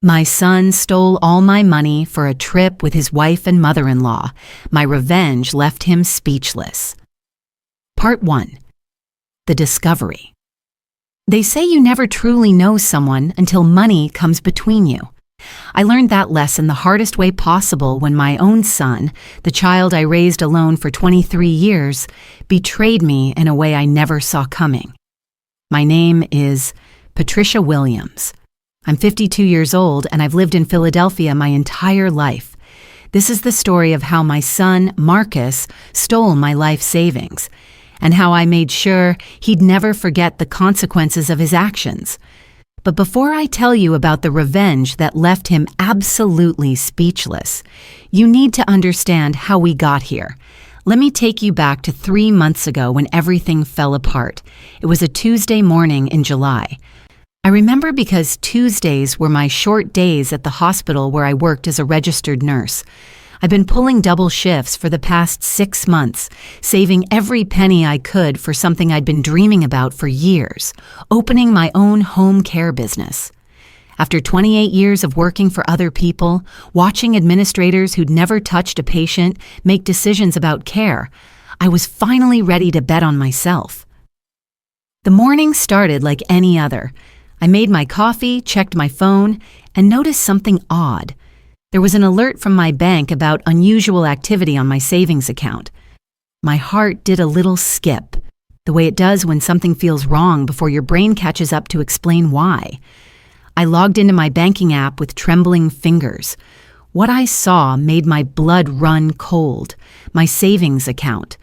My son stole all my money for a trip with his wife and mother-in-law. My revenge left him speechless. Part 1. The Discovery. They say you never truly know someone until money comes between you. I learned that lesson the hardest way possible when my own son, the child I raised alone for 23 years, betrayed me in a way I never saw coming. My name is Patricia Williams. I'm 52 years old and I've lived in Philadelphia my entire life. This is the story of how my son, Marcus, stole my life savings, and how I made sure he'd never forget the consequences of his actions. But before I tell you about the revenge that left him absolutely speechless, you need to understand how we got here. Let me take you back to 3 months ago when everything fell apart. It was a Tuesday morning in July. I remember because Tuesdays were my short days at the hospital where I worked as a registered nurse. I've been pulling double shifts for the past 6 months, saving every penny I could for something I'd been dreaming about for years, opening my own home care business. After 28 years of working for other people, watching administrators who'd never touched a patient make decisions about care, I was finally ready to bet on myself. The morning started like any other. I made my coffee, checked my phone, and noticed something odd. There was an alert from my bank about unusual activity on my savings account. My heart did a little skip, the way it does when something feels wrong before your brain catches up to explain why. I logged into my banking app with trembling fingers. What I saw made my blood run cold. My savings account,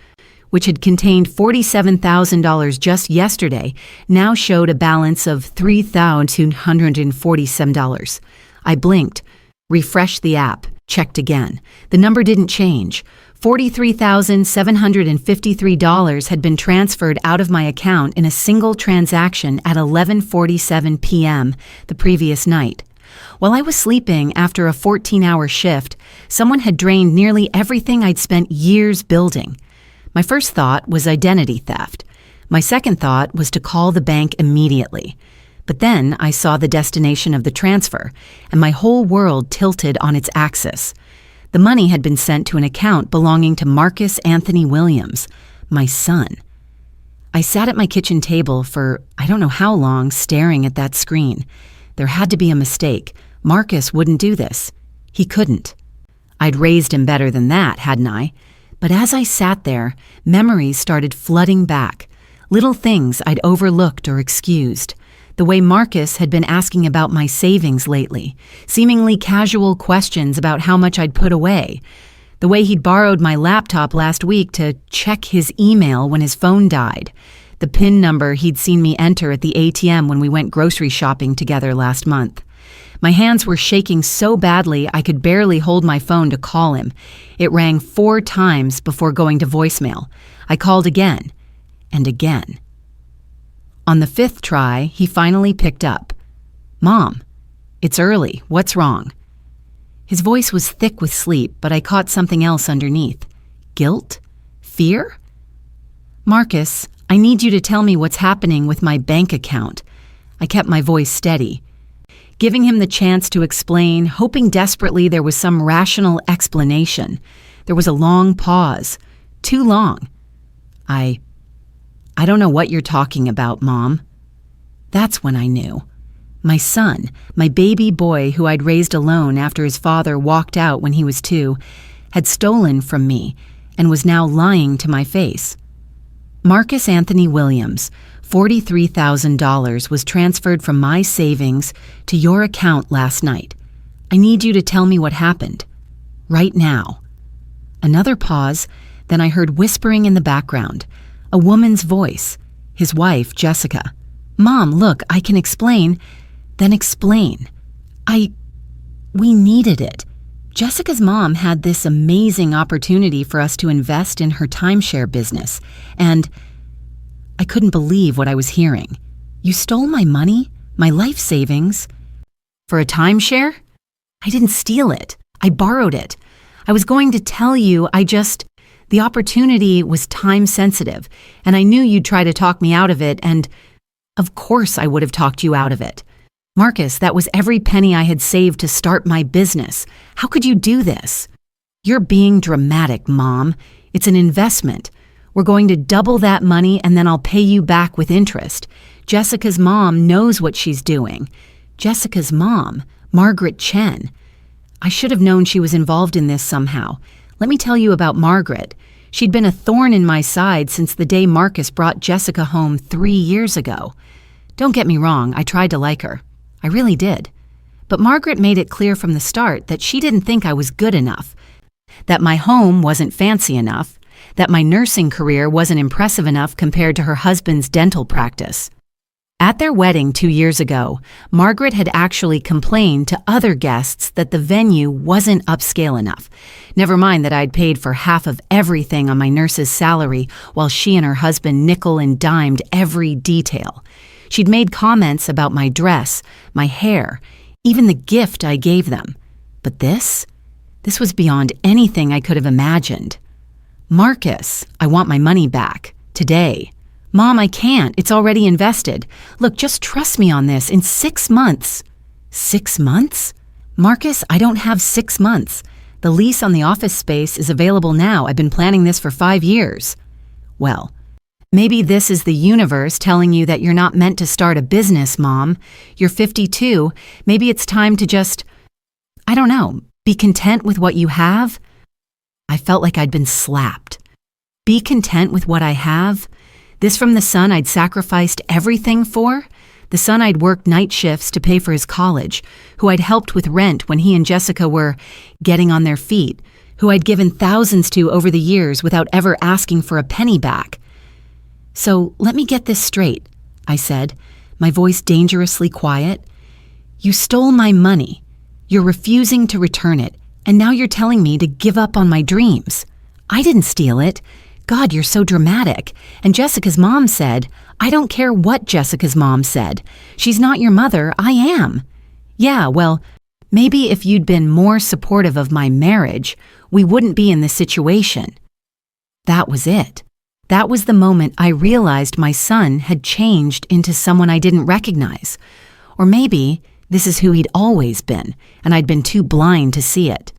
which had contained $47,000 just yesterday, now showed a balance of $3,247. I blinked, refreshed the app, checked again. The number didn't change. $43,753 had been transferred out of my account in a single transaction at 11:47 p.m. the previous night. While I was sleeping after a 14-hour shift, someone had drained nearly everything I'd spent years building. My first thought was identity theft. My second thought was to call the bank immediately. But then I saw the destination of the transfer, and my whole world tilted on its axis. The money had been sent to an account belonging to Marcus Anthony Williams, my son. I sat at my kitchen table for I don't know how long, staring at that screen. There had to be a mistake. Marcus wouldn't do this. He couldn't. I'd raised him better than that, hadn't I? But as I sat there, memories started flooding back. Little things I'd overlooked or excused. The way Marcus had been asking about my savings lately, seemingly casual questions about how much I'd put away. The way he'd borrowed my laptop last week to check his email when his phone died. The PIN number he'd seen me enter at the ATM when we went grocery shopping together last month. My hands were shaking so badly I could barely hold my phone to call him. It rang 4 times before going to voicemail. I called again and again. On the 5th try, he finally picked up. "Mom, it's early. What's wrong?" His voice was thick with sleep, but I caught something else underneath. Guilt? Fear? "Marcus, I need you to tell me what's happening with my bank account." I kept my voice steady, giving him the chance to explain, hoping desperately there was some rational explanation. There was a long pause. Too long. I don't know what you're talking about, Mom. That's when I knew. My son, my baby boy who I'd raised alone after his father walked out when he was 2, had stolen from me and was now lying to my face. Marcus Anthony Williams, $43,000 was transferred from my savings to your account last night. I need you to tell me what happened. Right now. Another pause, then I heard whispering in the background. A woman's voice. His wife, Jessica. "Mom, look, I can explain." Then explain. We needed it. Jessica's mom had this amazing opportunity for us to invest in her timeshare business, and I couldn't believe what I was hearing. "You stole my money? My life savings? For a timeshare?" "I didn't steal it. I borrowed it. I was going to tell you, the opportunity was time sensitive, and I knew you'd try to talk me out of it, and of course I would have talked you out of it." Marcus, that was every penny I had saved to start my business. How could you do this? You're being dramatic, Mom. It's an investment. We're going to double that money and then I'll pay you back with interest. Jessica's mom knows what she's doing. Jessica's mom, Margaret Chen. I should have known she was involved in this somehow. Let me tell you about Margaret. She'd been a thorn in my side since the day Marcus brought Jessica home 3 years ago. Don't get me wrong, I tried to like her. I really did. But Margaret made it clear from the start that she didn't think I was good enough, that my home wasn't fancy enough, that my nursing career wasn't impressive enough compared to her husband's dental practice. At their wedding 2 years ago, Margaret had actually complained to other guests that the venue wasn't upscale enough. Never mind that I'd paid for half of everything on my nurse's salary while she and her husband nickel and dimed every detail. She'd made comments about my dress, my hair, even the gift I gave them. But this was beyond anything I could have imagined. Marcus, I want my money back. Today. Mom, I can't. It's already invested. Look, just trust me on this. In 6 months. 6 months? Marcus, I don't have 6 months. The lease on the office space is available now. I've been planning this for 5 years. Well, maybe this is the universe telling you that you're not meant to start a business, Mom. You're 52. Maybe it's time to just, I don't know, be content with what you have? I felt like I'd been slapped. Be content with what I have? This from the son I'd sacrificed everything for? The son I'd worked night shifts to pay for his college, who I'd helped with rent when he and Jessica were getting on their feet, who I'd given thousands to over the years without ever asking for a penny back. So let me get this straight, I said, my voice dangerously quiet. You stole my money. You're refusing to return it, and now you're telling me to give up on my dreams. I didn't steal it. God, you're so dramatic. And Jessica's mom said, I don't care what Jessica's mom said. She's not your mother, I am. Yeah, well, maybe if you'd been more supportive of my marriage, we wouldn't be in this situation. That was it. That was the moment I realized my son had changed into someone I didn't recognize. Or maybe this is who he'd always been, and I'd been too blind to see it.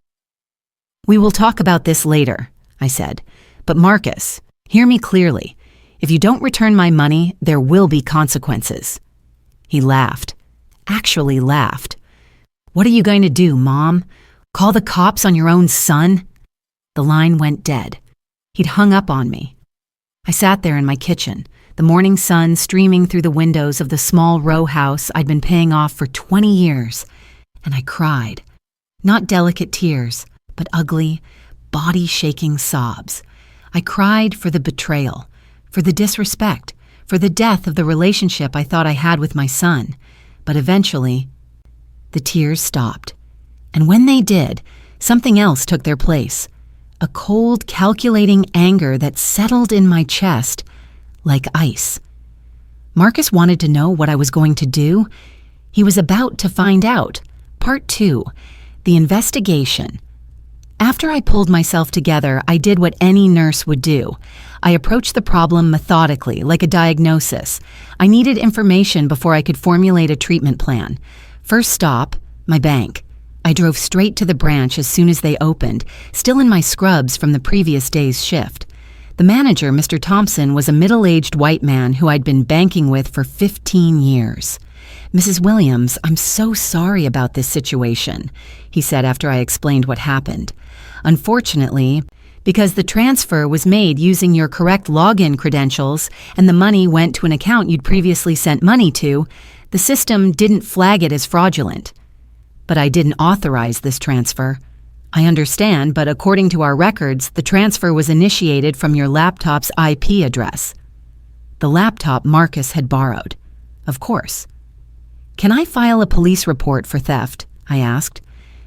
We will talk about this later, I said. But Marcus, hear me clearly. If you don't return my money, there will be consequences. He laughed. Actually laughed. What are you going to do, Mom? Call the cops on your own son? The line went dead. He'd hung up on me. I sat there in my kitchen, the morning sun streaming through the windows of the small row house I'd been paying off for 20 years, and I cried. Not delicate tears, but ugly, body-shaking sobs. I cried for the betrayal, for the disrespect, for the death of the relationship I thought I had with my son. But eventually, the tears stopped. And when they did, something else took their place. A cold, calculating anger that settled in my chest like ice. Marcus wanted to know what I was going to do. He was about to find out. Part 2, the investigation. After I pulled myself together, I did what any nurse would do. I approached the problem methodically, like a diagnosis. I needed information before I could formulate a treatment plan. First stop, my bank. I drove straight to the branch as soon as they opened, still in my scrubs from the previous day's shift. The manager, Mr. Thompson, was a middle-aged white man who I'd been banking with for 15 years. Mrs. Williams, I'm so sorry about this situation, he said after I explained what happened. Unfortunately, because the transfer was made using your correct login credentials and the money went to an account you'd previously sent money to, the system didn't flag it as fraudulent. But I didn't authorize this transfer. I understand, but according to our records, the transfer was initiated from your laptop's IP address. The laptop Marcus had borrowed. Of course. Can I file a police report for theft? I asked.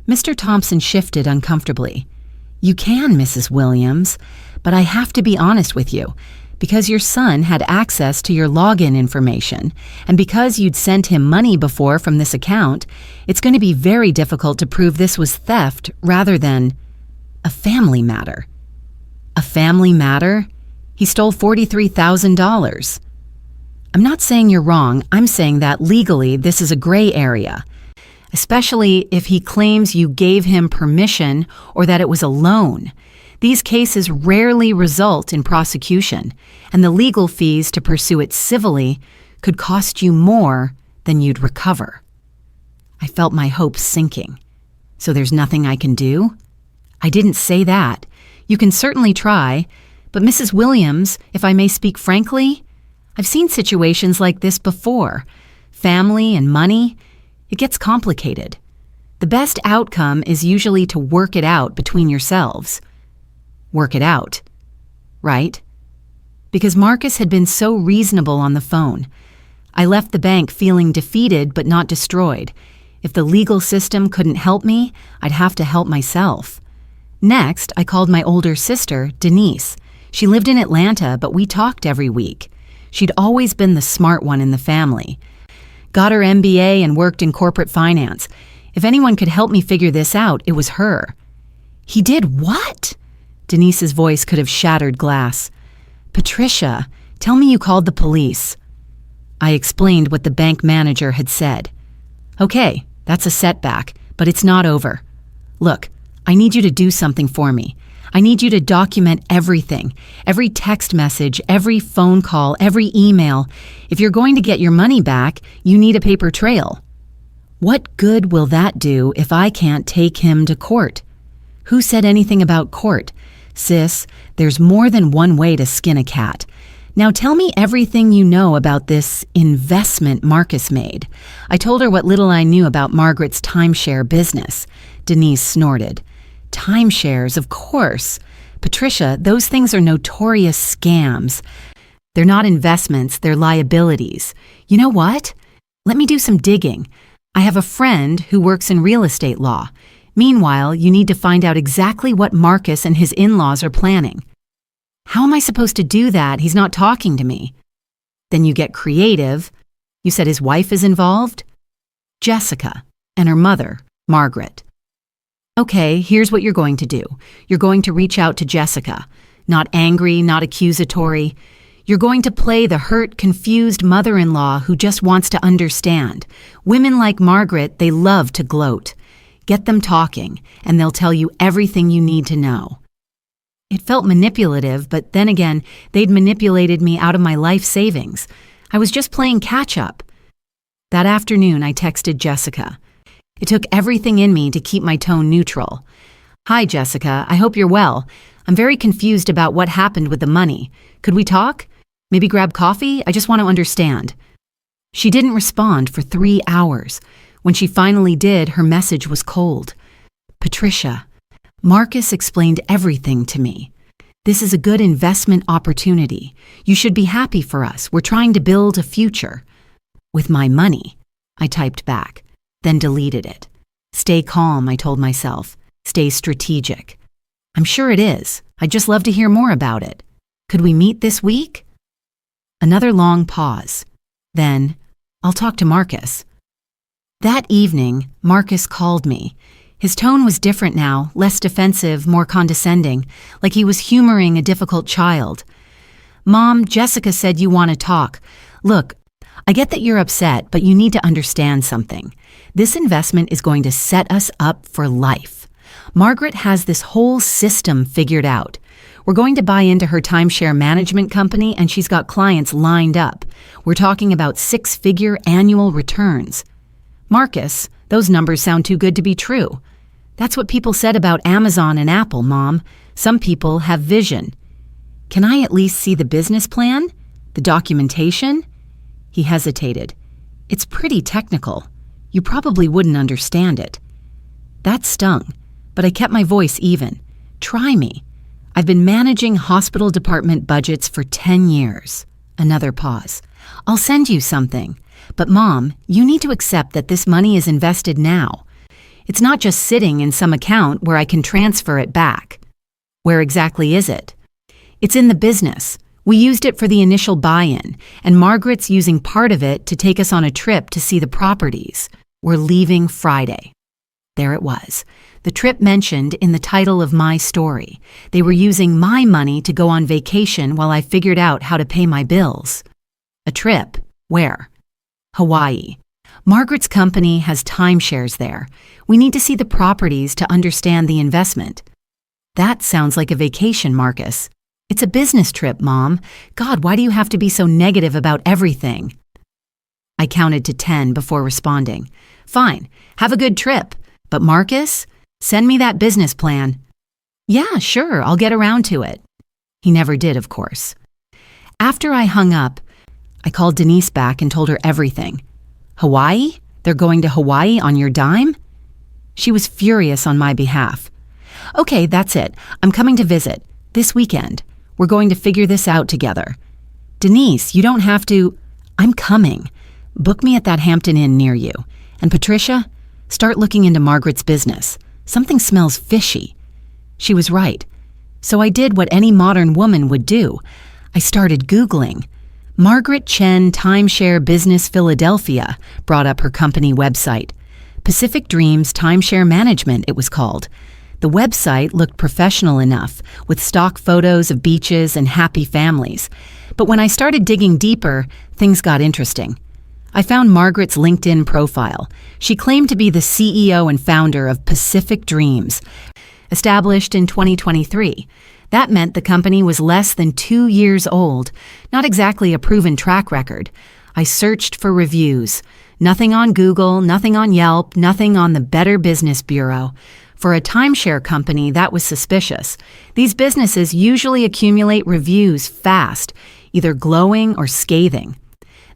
Mr. Thompson shifted uncomfortably. You can, Mrs. Williams, but I have to be honest with you. Because your son had access to your login information, and because you'd sent him money before from this account, it's going to be very difficult to prove this was theft rather than a family matter. A family matter? He stole $43,000. I'm not saying you're wrong. I'm saying that legally this is a gray area, especially if he claims you gave him permission or that it was a loan. These cases rarely result in prosecution, and the legal fees to pursue it civilly could cost you more than you'd recover. I felt my hopes sinking. So there's nothing I can do? I didn't say that. You can certainly try, but Mrs. Williams, if I may speak frankly, I've seen situations like this before. Family and money, it gets complicated. The best outcome is usually to work it out between yourselves. Work it out, right? Because Marcus had been so reasonable on the phone. I left the bank feeling defeated but not destroyed. If the legal system couldn't help me, I'd have to help myself. Next, I called my older sister, Denise. She lived in Atlanta, but we talked every week. She'd always been the smart one in the family. Got her MBA and worked in corporate finance. If anyone could help me figure this out, it was her. He did what? Denise's voice could have shattered glass. Patricia, tell me you called the police. I explained what the bank manager had said. Okay, that's a setback, but it's not over. Look, I need you to do something for me. I need you to document everything, every text message, every phone call, every email. If you're going to get your money back, you need a paper trail. What good will that do if I can't take him to court? Who said anything about court? Sis, there's more than one way to skin a cat. Now tell me everything you know about this investment Marcus made. I told her what little I knew about Margaret's timeshare business. Denise snorted. Timeshares, of course. Patricia, those things are notorious scams. They're not investments, they're liabilities. You know what? Let me do some digging. I have a friend who works in real estate law. Meanwhile, you need to find out exactly what Marcus and his in-laws are planning. How am I supposed to do that? He's not talking to me. Then you get creative. You said his wife is involved? Jessica, and her mother, Margaret. Okay, here's what you're going to do. You're going to reach out to Jessica. Not angry, not accusatory. You're going to play the hurt, confused mother-in-law who just wants to understand. Women like Margaret, they love to gloat. Get them talking, and they'll tell you everything you need to know. It felt manipulative, but then again, they'd manipulated me out of my life savings. I was just playing catch-up. That afternoon, I texted Jessica. It took everything in me to keep my tone neutral. Hi, Jessica. I hope you're well. I'm very confused about what happened with the money. Could we talk? Maybe grab coffee? I just want to understand. She didn't respond for 3 hours. When she finally did, her message was cold. Patricia, Marcus explained everything to me. This is a good investment opportunity. You should be happy for us. We're trying to build a future. With my money, I typed back, then deleted it. Stay calm, I told myself. Stay strategic. I'm sure it is. I'd just love to hear more about it. Could we meet this week? Another long pause. Then, I'll talk to Marcus. That evening, Marcus called me. His tone was different now, less defensive, more condescending, like he was humoring a difficult child. Mom, Jessica said you want to talk. Look, I get that you're upset, but you need to understand something. This investment is going to set us up for life. Margaret has this whole system figured out. We're going to buy into her timeshare management company, and she's got clients lined up. We're talking about 6-figure annual returns. Marcus, those numbers sound too good to be true. That's what people said about Amazon and Apple, Mom. Some people have vision. Can I at least see the business plan? The documentation? He hesitated. It's pretty technical. You probably wouldn't understand it. That stung, but I kept my voice even. Try me. I've been managing hospital department budgets for 10 years. Another pause. I'll send you something. But Mom, you need to accept that this money is invested now. It's not just sitting in some account where I can transfer it back. Where exactly is it? It's in the business. We used it for the initial buy-in, and Margaret's using part of it to take us on a trip to see the properties. We're leaving Friday. There it was. The trip mentioned in the title of my story. They were using my money to go on vacation while I figured out how to pay my bills. A trip. Where? Hawaii. Margaret's company has timeshares there. We need to see the properties to understand the investment. That sounds like a vacation, Marcus. It's a business trip, Mom. God, why do you have to be so negative about everything? I counted to 10 before responding. Fine, have a good trip. But Marcus, send me that business plan. Yeah, sure, I'll get around to it. He never did, of course. After I hung up, I called Denise back and told her everything. Hawaii? They're going to Hawaii on your dime? She was furious on my behalf. Okay, that's it. I'm coming to visit. This weekend. We're going to figure this out together. Denise, you don't have to. I'm coming. Book me at that Hampton Inn near you. And Patricia, start looking into Margaret's business. Something smells fishy. She was right. So I did what any modern woman would do. I started Googling. Margaret Chen Timeshare Business Philadelphia brought up her company website. Pacific Dreams Timeshare Management, it was called. The website looked professional enough, with stock photos of beaches and happy families. But when I started digging deeper, things got interesting. I found Margaret's LinkedIn profile. She claimed to be the CEO and founder of Pacific Dreams, established in 2023. That meant the company was less than 2 years old, not exactly a proven track record. I searched for reviews. Nothing on Google, nothing on Yelp, nothing on the Better Business Bureau. For a timeshare company, that was suspicious. These businesses usually accumulate reviews fast, either glowing or scathing.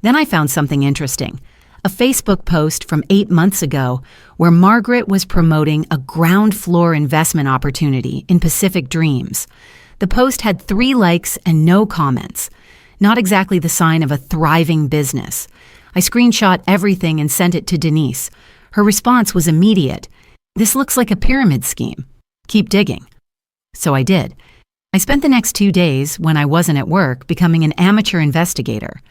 Then I found something interesting. A Facebook post from 8 months ago where Margaret was promoting a ground floor investment opportunity in Pacific Dreams. The post had 3 likes and no comments. Not exactly the sign of a thriving business. I screenshot everything and sent it to Denise. Her response was immediate. This looks like a pyramid scheme. Keep digging. So I did. I spent the next 2 days, when I wasn't at work, becoming an amateur investigator.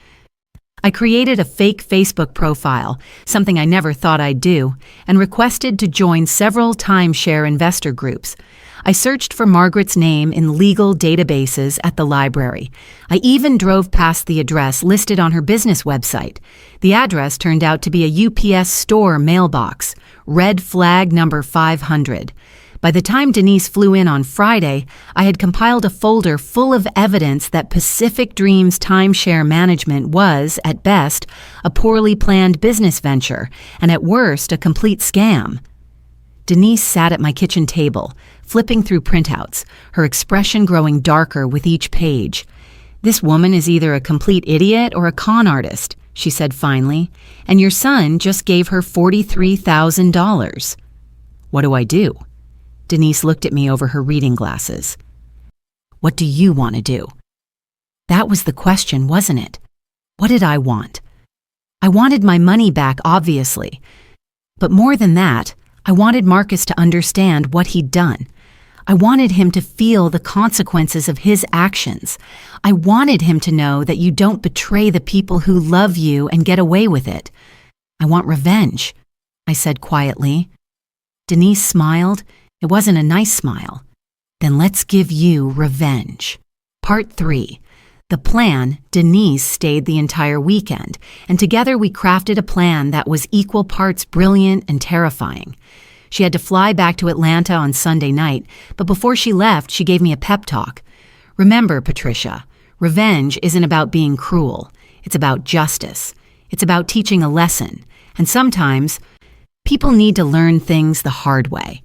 I created a fake Facebook profile, something I never thought I'd do, and requested to join several timeshare investor groups. I searched for Margaret's name in legal databases at the library. I even drove past the address listed on her business website. The address turned out to be a UPS store mailbox, red flag number 500. By the time Denise flew in on Friday, I had compiled a folder full of evidence that Pacific Dreams Timeshare Management was, at best, a poorly planned business venture, and at worst, a complete scam. Denise sat at my kitchen table, flipping through printouts, her expression growing darker with each page. This woman is either a complete idiot or a con artist, she said finally, and your son just gave her $43,000. What do I do? Denise looked at me over her reading glasses. What do you want to do? That was the question, wasn't it? What did I want? I wanted my money back, obviously. But more than that, I wanted Marcus to understand what he'd done. I wanted him to feel the consequences of his actions. I wanted him to know that you don't betray the people who love you and get away with it. I want revenge, I said quietly. Denise smiled. It wasn't a nice smile. Then let's give you revenge. Part 3. The plan, Denise stayed the entire weekend, and together we crafted a plan that was equal parts brilliant and terrifying. She had to fly back to Atlanta on Sunday night, but before she left, she gave me a pep talk. Remember, Patricia, revenge isn't about being cruel. It's about justice. It's about teaching a lesson. And sometimes, people need to learn things the hard way.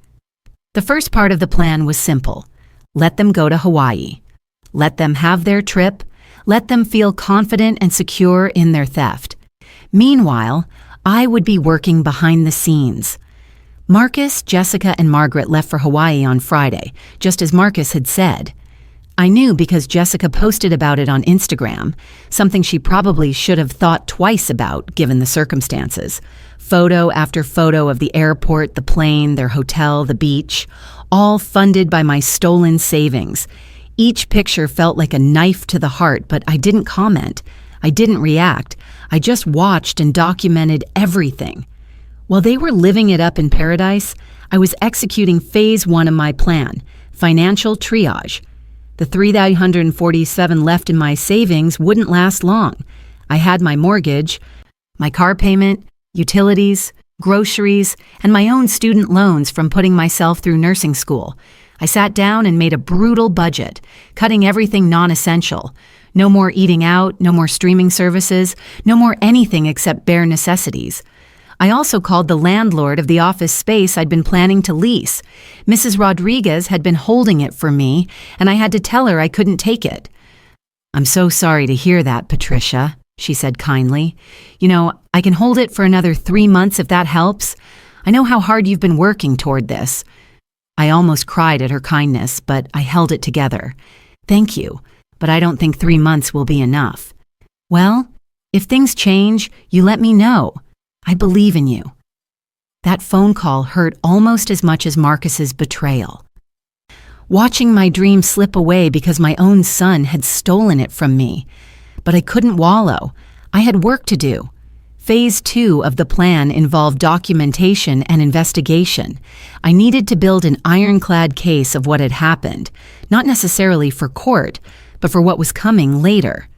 The first part of the plan was simple. Let them go to Hawaii. Let them have their trip. Let them feel confident and secure in their theft. Meanwhile, I would be working behind the scenes. Marcus, Jessica, and Margaret left for Hawaii on Friday, just as Marcus had said. I knew because Jessica posted about it on Instagram, something she probably should have thought twice about given the circumstances. Photo after photo of the airport, the plane, their hotel, the beach, all funded by my stolen savings. Each picture felt like a knife to the heart, but I didn't comment. I didn't react. I just watched and documented everything. While they were living it up in paradise, I was executing phase 1 of my plan, financial triage. The $347 left in my savings wouldn't last long. I had my mortgage, my car payment, utilities, groceries, and my own student loans from putting myself through nursing school. I sat down and made a brutal budget, cutting everything non-essential. No more eating out, no more streaming services, no more anything except bare necessities. I also called the landlord of the office space I'd been planning to lease. Mrs. Rodriguez had been holding it for me, and I had to tell her I couldn't take it. "I'm so sorry to hear that, Patricia," she said kindly. "You know, I can hold it for another 3 months if that helps. I know how hard you've been working toward this." I almost cried at her kindness, but I held it together. "Thank you, but I don't think 3 months will be enough." "Well, if things change, you let me know. I believe in you." That phone call hurt almost as much as Marcus's betrayal. Watching my dream slip away because my own son had stolen it from me. But I couldn't wallow. I had work to do. Phase 2 of the plan involved documentation and investigation. I needed to build an ironclad case of what had happened, not necessarily for court, but for what was coming later.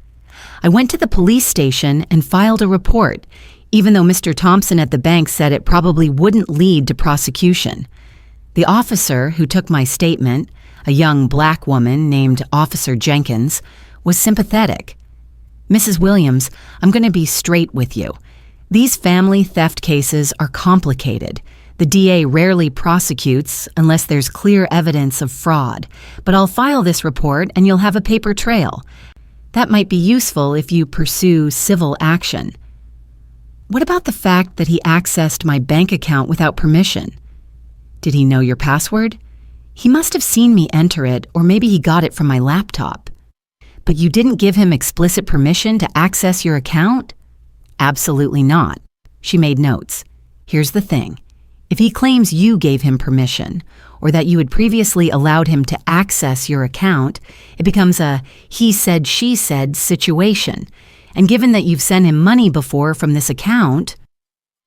I went to the police station and filed a report, even though Mr. Thompson at the bank said it probably wouldn't lead to prosecution. The officer who took my statement, a young black woman named Officer Jenkins, was sympathetic. "Mrs. Williams, I'm going to be straight with you. These family theft cases are complicated. The DA rarely prosecutes unless there's clear evidence of fraud, but I'll file this report and you'll have a paper trail. That might be useful if you pursue civil action." "What about the fact that he accessed my bank account without permission? Did he know your password? He must have seen me enter it, or maybe he got it from my laptop." "But you didn't give him explicit permission to access your account?" "Absolutely not." She made notes. "Here's the thing. If he claims you gave him permission, or that you had previously allowed him to access your account, it becomes a he said, she said situation. And given that you've sent him money before from this account,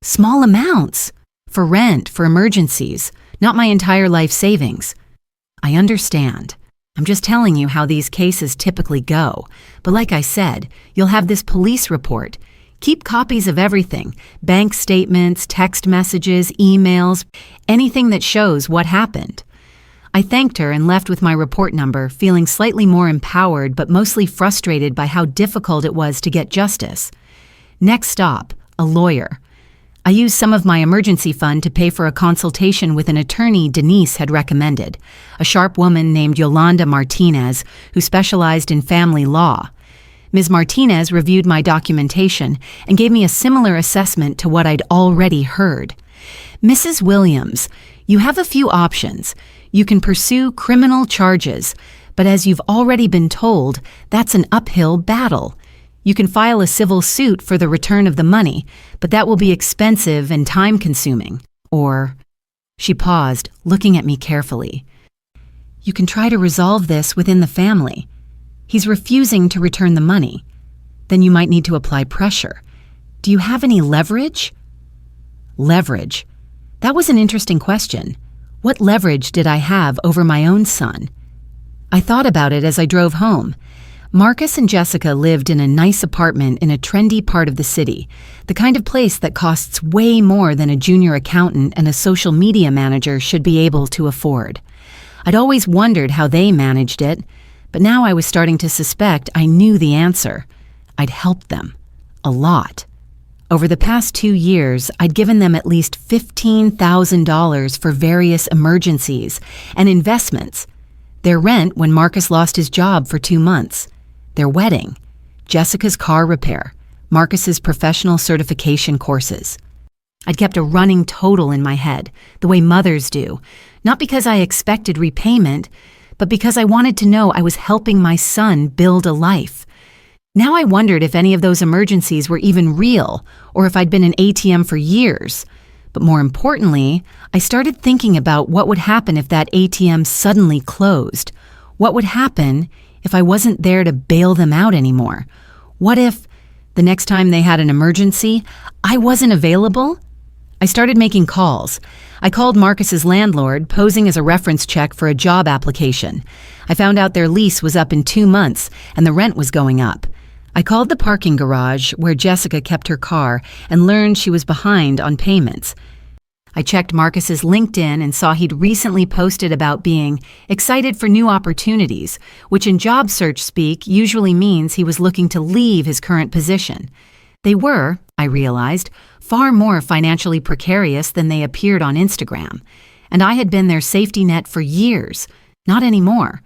small amounts, for rent, for emergencies, not my entire life savings." "I understand. I'm just telling you how these cases typically go. But like I said, you'll have this police report. Keep copies of everything, bank statements, text messages, emails, anything that shows what happened." I thanked her and left with my report number, feeling slightly more empowered but mostly frustrated by how difficult it was to get justice. Next stop, a lawyer. I used some of my emergency fund to pay for a consultation with an attorney Denise had recommended, a sharp woman named Yolanda Martinez who specialized in family law. Ms. Martinez reviewed my documentation and gave me a similar assessment to what I'd already heard. "Mrs. Williams, you have a few options. You can pursue criminal charges, but as you've already been told, that's an uphill battle. You can file a civil suit for the return of the money, but that will be expensive and time-consuming. Or," she paused, looking at me carefully, "you can try to resolve this within the family. He's refusing to return the money. Then you might need to apply pressure. Do you have any leverage?" Leverage. That was an interesting question. What leverage did I have over my own son? I thought about it as I drove home. Marcus and Jessica lived in a nice apartment in a trendy part of the city, the kind of place that costs way more than a junior accountant and a social media manager should be able to afford. I'd always wondered how they managed it, but now I was starting to suspect I knew the answer. I'd helped them. A lot. Over the past 2 years, I'd given them at least $15,000 for various emergencies and investments. Their rent when Marcus lost his job for 2 months. Their wedding. Jessica's car repair. Marcus's professional certification courses. I'd kept a running total in my head, the way mothers do, not because I expected repayment, but because I wanted to know I was helping my son build a life. Now I wondered if any of those emergencies were even real, or if I'd been an ATM for years. But more importantly, I started thinking about what would happen if that ATM suddenly closed. What would happen if I wasn't there to bail them out anymore? What if, the next time they had an emergency, I wasn't available? I started making calls. I called Marcus's landlord, posing as a reference check for a job application. I found out their lease was up in 2 months, and the rent was going up. I called the parking garage where Jessica kept her car and learned she was behind on payments. I checked Marcus's LinkedIn and saw he'd recently posted about being excited for new opportunities, which in job search speak usually means he was looking to leave his current position. They were, I realized, far more financially precarious than they appeared on Instagram, and I had been their safety net for years. Not anymore.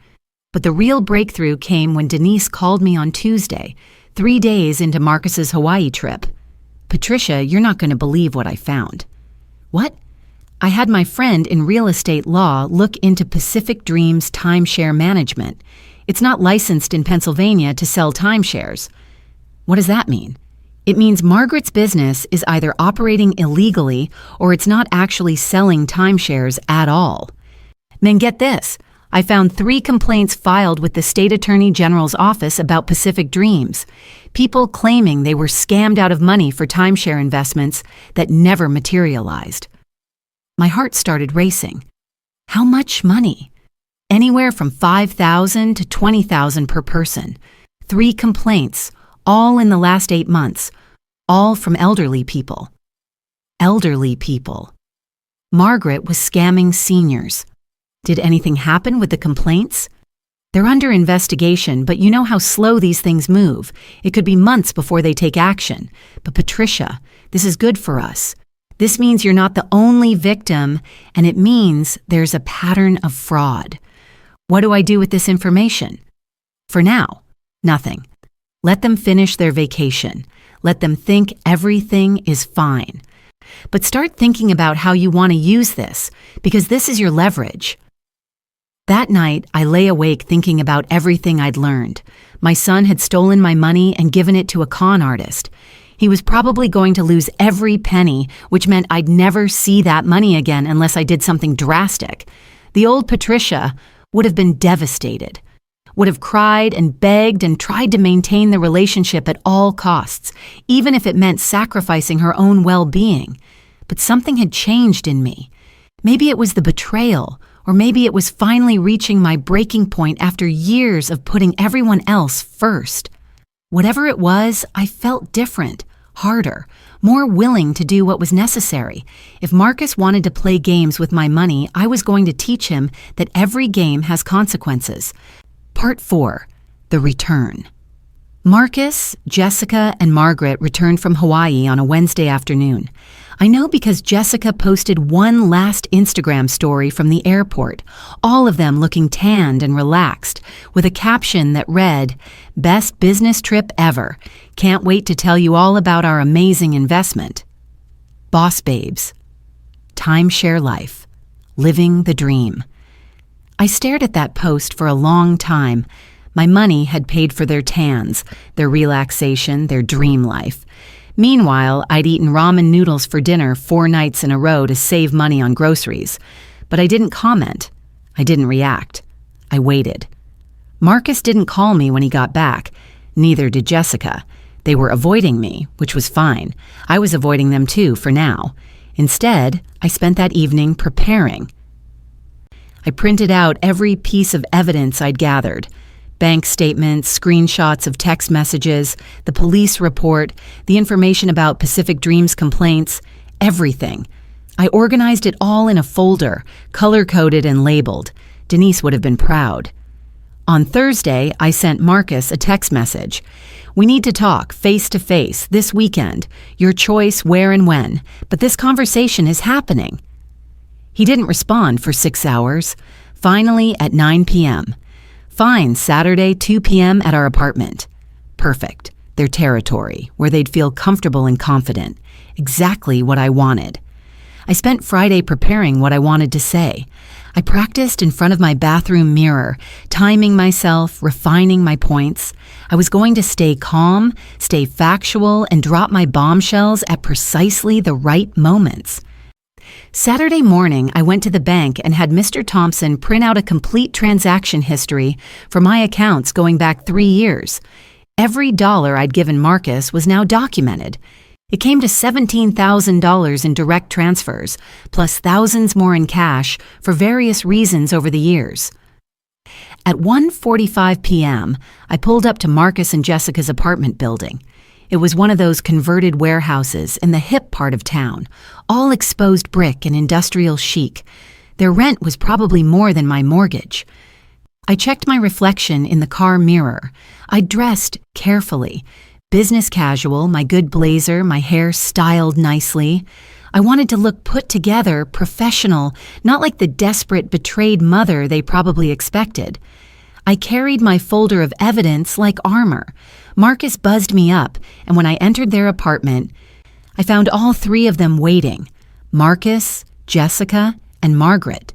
But the real breakthrough came when Denise called me on Tuesday, 3 days into Marcus's Hawaii trip. "Patricia, you're not going to believe what I found." "What?" "I had my friend in real estate law look into Pacific Dreams timeshare management. It's not licensed in Pennsylvania to sell timeshares." "What does that mean?" "It means Margaret's business is either operating illegally or it's not actually selling timeshares at all." Then get this. I found 3 complaints filed with the State Attorney General's office about Pacific Dreams. People claiming they were scammed out of money for timeshare investments that never materialized. My heart started racing. How much money? Anywhere from $5,000 to $20,000 per person. 3 complaints, all in the last 8 months, all from elderly people. Elderly people. Margaret was scamming seniors. Did anything happen with the complaints? They're under investigation, but you know how slow these things move. It could be months before they take action. But Patricia, this is good for us. This means you're not the only victim, and it means there's a pattern of fraud. What do I do with this information? For now, nothing. Let them finish their vacation. Let them think everything is fine. But start thinking about how you want to use this, because this is your leverage. That night, I lay awake thinking about everything I'd learned. My son had stolen my money and given it to a con artist. He was probably going to lose every penny, which meant I'd never see that money again unless I did something drastic. The old Patricia would have been devastated, would have cried and begged and tried to maintain the relationship at all costs, even if it meant sacrificing her own well-being. But something had changed in me. Maybe it was the betrayal, or maybe it was finally reaching my breaking point after years of putting everyone else first. Whatever it was, I felt different, harder, more willing to do what was necessary. If Marcus wanted to play games with my money, I was going to teach him that every game has consequences. Part 4. The Return. Marcus, Jessica, and Margaret returned from Hawaii on a Wednesday afternoon. I know because Jessica posted one last Instagram story from the airport, all of them looking tanned and relaxed, with a caption that read, "Best business trip ever. Can't wait to tell you all about our amazing investment." Boss babes. Timeshare life. Living the dream. I stared at that post for a long time. My money had paid for their tans, their relaxation, their dream life. Meanwhile, I'd eaten ramen noodles for dinner 4 nights in a row to save money on groceries. But I didn't comment. I didn't react. I waited. Marcus didn't call me when he got back. Neither did Jessica. They were avoiding me, which was fine. I was avoiding them too, for now. Instead, I spent that evening preparing. I printed out every piece of evidence I'd gathered. Bank statements, screenshots of text messages, the police report, the information about Pacific Dreams complaints, everything. I organized it all in a folder, color-coded and labeled. Denise would have been proud. On Thursday, I sent Marcus a text message. "We need to talk face-to-face this weekend. Your choice where and when, but this conversation is happening." He didn't respond for 6 hours. Finally, at 9 p.m. "Fine, Saturday, 2 p.m. at our apartment." Perfect. Their territory, where they'd feel comfortable and confident. Exactly what I wanted. I spent Friday preparing what I wanted to say. I practiced in front of my bathroom mirror, timing myself, refining my points. I was going to stay calm, stay factual, and drop my bombshells at precisely the right moments. Saturday morning, I went to the bank and had Mr. Thompson print out a complete transaction history for my accounts going back 3 years. Every dollar I'd given Marcus was now documented. It came to $17,000 in direct transfers, plus thousands more in cash for various reasons over the years. At 1:45 p.m., I pulled up to Marcus and Jessica's apartment building. It was one of those converted warehouses in the hip part of town, all exposed brick and industrial chic. Their rent was probably more than my mortgage. I checked my reflection in the car mirror. I dressed carefully. Business casual, my good blazer, my hair styled nicely. I wanted to look put together, professional, not like the desperate, betrayed mother they probably expected. I carried my folder of evidence like armor. Marcus buzzed me up, and when I entered their apartment, I found all three of them waiting: Marcus, Jessica, and Margaret.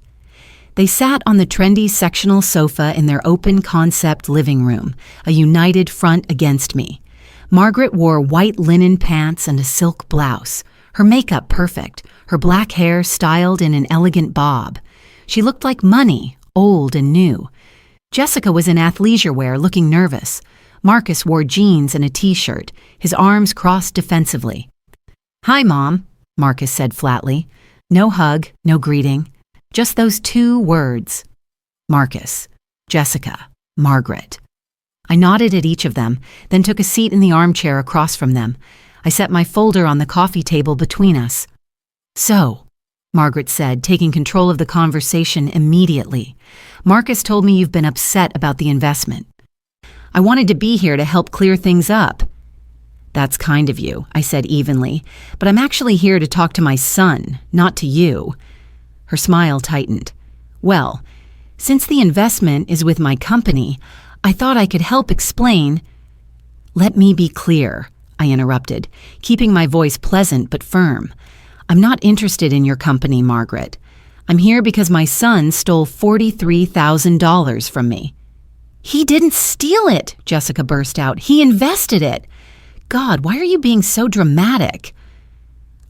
They sat on the trendy sectional sofa in their open-concept living room, a united front against me. Margaret wore white linen pants and a silk blouse, her makeup perfect, her black hair styled in an elegant bob. She looked like money, old and new. Jessica was in athleisure wear, looking nervous. Marcus wore jeans and a t-shirt, his arms crossed defensively. "Hi, Mom," Marcus said flatly. No hug, no greeting. Just those two words. Marcus, Jessica, Margaret. I nodded at each of them, then took a seat in the armchair across from them. I set my folder on the coffee table between us. "So," Margaret said, taking control of the conversation immediately, "Marcus told me you've been upset about the investment. I wanted to be here to help clear things up." "That's kind of you," I said evenly, "but I'm actually here to talk to my son, not to you." Her smile tightened. "Well, since the investment is with my company, I thought I could help explain." "Let me be clear," I interrupted, keeping my voice pleasant but firm. "I'm not interested in your company, Margaret. I'm here because my son stole $43,000 from me." "He didn't steal it," Jessica burst out. "He invested it." "God, why are you being so dramatic?"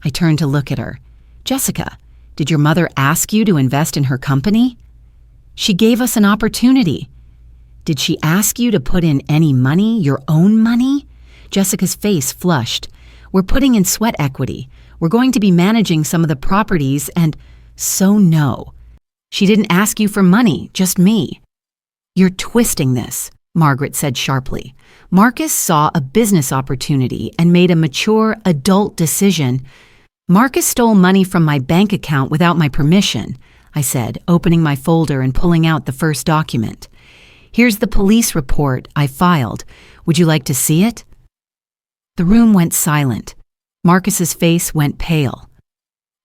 I turned to look at her. "Jessica, did your mother ask you to invest in her company?" "She gave us an opportunity." "Did she ask you to put in any money, your own money?" Jessica's face flushed. "We're putting in sweat equity. We're going to be managing some of the properties and so no. She didn't ask you for money, just me." "You're twisting this," Margaret said sharply. "Marcus saw a business opportunity and made a mature, adult decision." "Marcus stole money from my bank account without my permission," I said, opening my folder and pulling out the first document. "Here's the police report I filed. Would you like to see it?" The room went silent. Marcus's face went pale.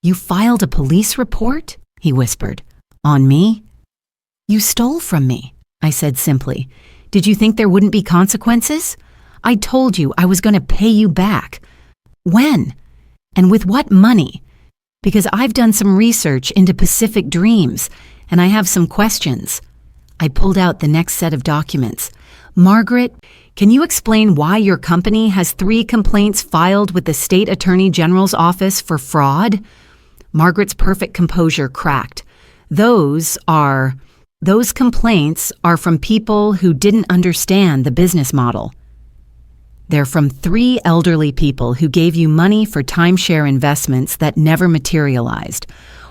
"You filed a police report?" he whispered. "On me?" "You stole from me," I said simply. "Did you think there wouldn't be consequences? I told you I was going to pay you back." "When? And with what money?" "Because I've done some research into Pacific Dreams, and I have some questions." I pulled out the next set of documents. "Margaret, can you explain why your company has 3 complaints filed with the State Attorney General's office for fraud?" Margaret's perfect composure cracked. Those complaints are from people who didn't understand the business model." "They're from 3 elderly people who gave you money for timeshare investments that never materialized.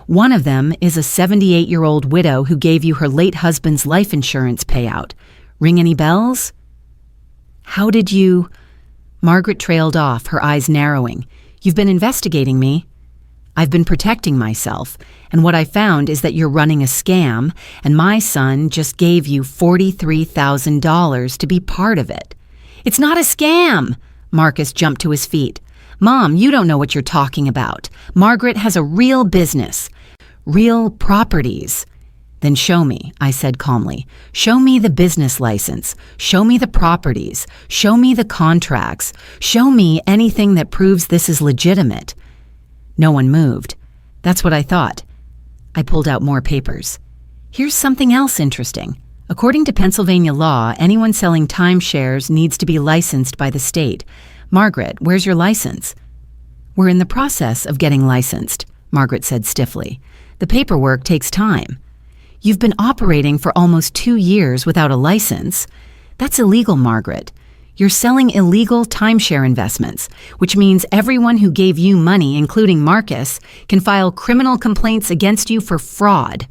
One of them is a 78-year-old widow who gave you her late husband's life insurance payout. Ring any bells?" "How did you—" Margaret trailed off, her eyes narrowing. "You've been investigating me." "I've been protecting myself, and what I found is that you're running a scam, and my son just gave you $43,000 to be part of it." "It's not a scam!" Marcus jumped to his feet. "Mom, you don't know what you're talking about. Margaret has a real business. Real properties." "Then show me," I said calmly. "Show me the business license. Show me the properties. Show me the contracts. Show me anything that proves this is legitimate." No one moved. "That's what I thought." I pulled out more papers. "Here's something else interesting. According to Pennsylvania law, anyone selling timeshares needs to be licensed by the state. Margaret, where's your license?" "We're in the process of getting licensed," Margaret said stiffly. "The paperwork takes time." "You've been operating for almost 2 years without a license. That's illegal, Margaret. You're selling illegal timeshare investments, which means everyone who gave you money, including Marcus, can file criminal complaints against you for fraud."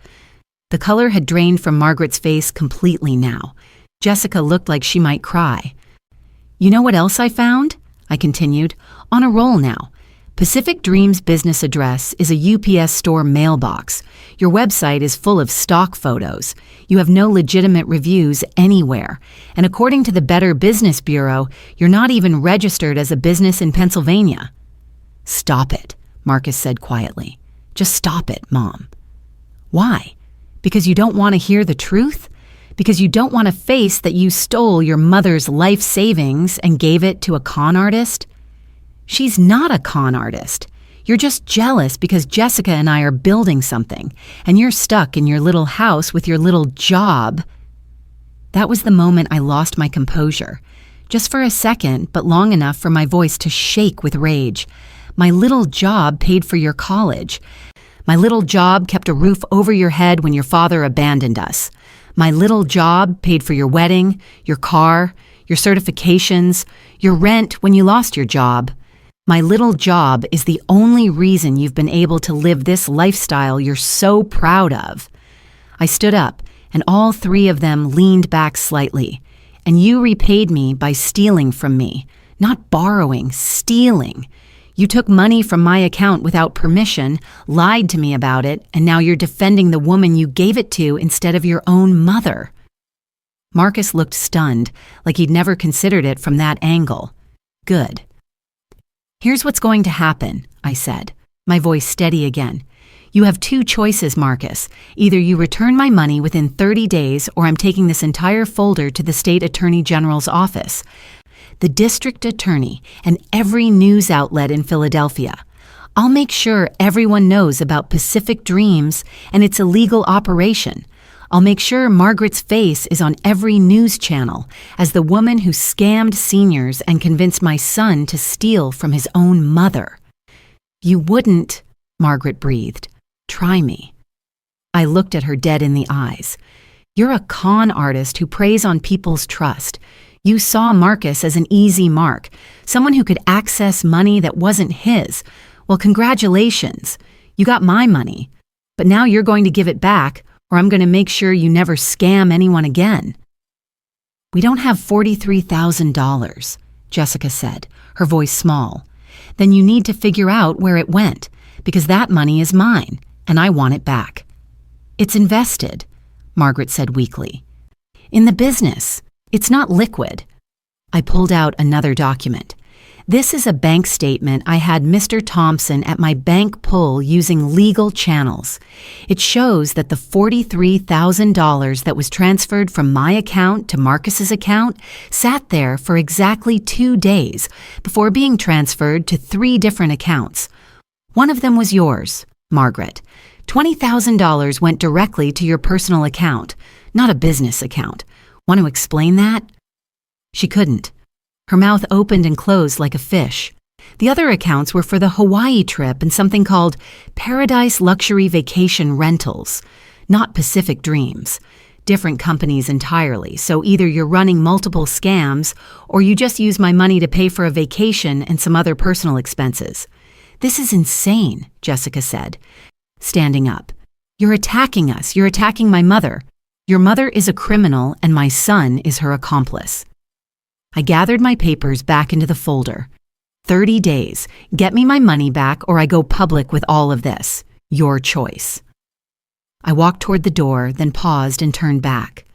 The color had drained from Margaret's face completely now. Jessica looked like she might cry. "You know what else I found?" I continued. "On a roll now. Pacific Dream's business address is a UPS store mailbox. Your website is full of stock photos. You have no legitimate reviews anywhere. And according to the Better Business Bureau, you're not even registered as a business in Pennsylvania." "Stop it," Marcus said quietly. "Just stop it, Mom." "Why? Because you don't want to hear the truth? Because you don't want to face that you stole your mother's life savings and gave it to a con artist?" "She's not a con artist. You're just jealous because Jessica and I are building something, and you're stuck in your little house with your little job." That was the moment I lost my composure. Just for a second, but long enough for my voice to shake with rage. My little job paid for your college. My little job kept a roof over your head when your father abandoned us. My little job paid for your wedding, your car, your certifications, your rent when you lost your job. My little job is the only reason you've been able to live this lifestyle you're so proud of. I stood up, and all three of them leaned back slightly. And you repaid me by stealing from me. Not borrowing, stealing. You took money from my account without permission, lied to me about it, and now you're defending the woman you gave it to instead of your own mother. Marcus looked stunned, like he'd never considered it from that angle. "Good. Here's what's going to happen," I said, my voice steady again. "You have two choices, Marcus. Either you return my money within 30 days or I'm taking this entire folder to the state attorney general's office, the district attorney, and every news outlet in Philadelphia. I'll make sure everyone knows about Pacific Dreams and its illegal operation. I'll make sure Margaret's face is on every news channel as the woman who scammed seniors and convinced my son to steal from his own mother." "You wouldn't," Margaret breathed. "Try me." I looked at her dead in the eyes. "You're a con artist who preys on people's trust. You saw Marcus as an easy mark, someone who could access money that wasn't his. Well, congratulations. You got my money. But now you're going to give it back, or I'm going to make sure you never scam anyone again." "We don't have $43,000, Jessica said, her voice small. "Then you need to figure out where it went, because that money is mine, and I want it back." "It's invested," Margaret said weakly. "In the business. It's not liquid." I pulled out another document. "This is a bank statement I had Mr. Thompson at my bank pull using legal channels. It shows that the $43,000 that was transferred from my account to Marcus's account sat there for exactly 2 days before being transferred to 3 different accounts. One of them was yours, Margaret. $20,000 went directly to your personal account, not a business account. Want to explain that?" She couldn't. Her mouth opened and closed like a fish. The other accounts were for the Hawaii trip and something called Paradise Luxury Vacation Rentals, not Pacific Dreams. Different companies entirely, so either you're running multiple scams or you just use my money to pay for a vacation and some other personal expenses. "This is insane," Jessica said, standing up. "You're attacking us. You're attacking my mother. Your mother is a criminal and my son is her accomplice." I gathered my papers back into the folder. 30 days. Get me my money back or I go public with all of this. Your choice. I walked toward the door, then paused and turned back.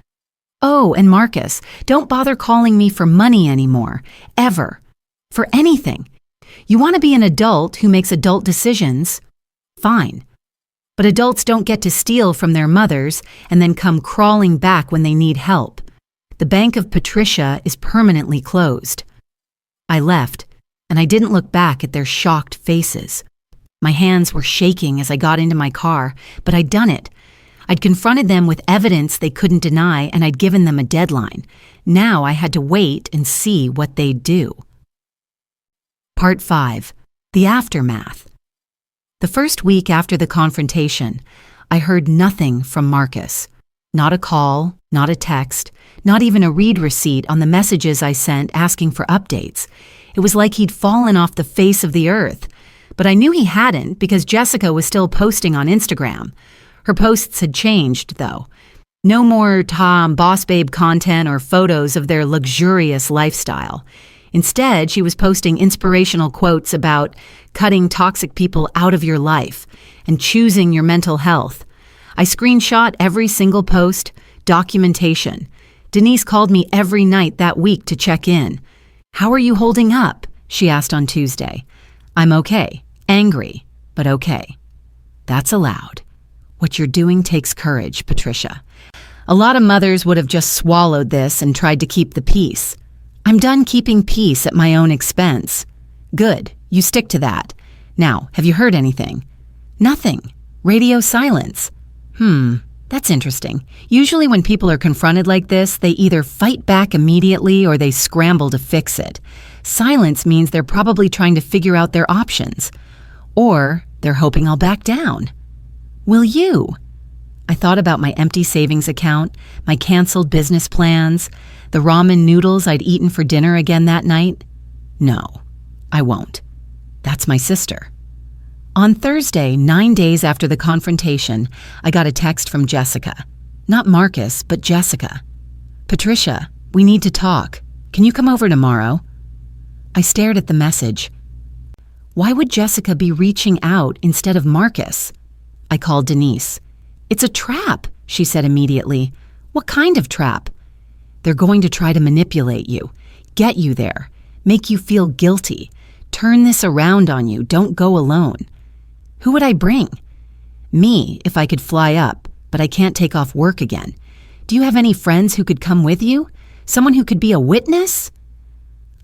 "Oh, and Marcus, don't bother calling me for money anymore. Ever. For anything. You want to be an adult who makes adult decisions? Fine. But adults don't get to steal from their mothers and then come crawling back when they need help. The Bank of Patricia is permanently closed." I left, and I didn't look back at their shocked faces. My hands were shaking as I got into my car, but I'd done it. I'd confronted them with evidence they couldn't deny, and I'd given them a deadline. Now I had to wait and see what they'd do. Part 5. The Aftermath. The first week after the confrontation, I heard nothing from Marcus. Not a call, not a text, not even a read receipt on the messages I sent asking for updates. It was like he'd fallen off the face of the earth. But I knew he hadn't because Jessica was still posting on Instagram. Her posts had changed, though. No more Tom boss babe content or photos of their luxurious lifestyle. Instead, she was posting inspirational quotes about cutting toxic people out of your life and choosing your mental health. I screenshot every single post, documentation. Denise called me every night that week to check in. "How are you holding up?" she asked on Tuesday. "I'm okay. Angry, but okay." That's allowed. What you're doing takes courage, Patricia. A lot of mothers would have just swallowed this and tried to keep the peace. I'm done keeping peace at my own expense. Good, you stick to that. Now, have you heard anything? Nothing. Radio silence. That's interesting. Usually when people are confronted like this, they either fight back immediately or they scramble to fix it. Silence means they're probably trying to figure out their options. Or they're hoping I'll back down. Will you? I thought about my empty savings account, my canceled business plans, the ramen noodles I'd eaten for dinner again that night. No, I won't. That's my sister. On Thursday, 9 days after the confrontation, I got a text from Jessica. Not Marcus, but Jessica. "Patricia, we need to talk. Can you come over tomorrow?" I stared at the message. Why would Jessica be reaching out instead of Marcus? I called Denise. "It's a trap," she said immediately. "What kind of trap?" "They're going to try to manipulate you, get you there, make you feel guilty, turn this around on you. Don't go alone." Who would I bring? Me, if I could fly up, but I can't take off work again. Do you have any friends who could come with you? Someone who could be a witness?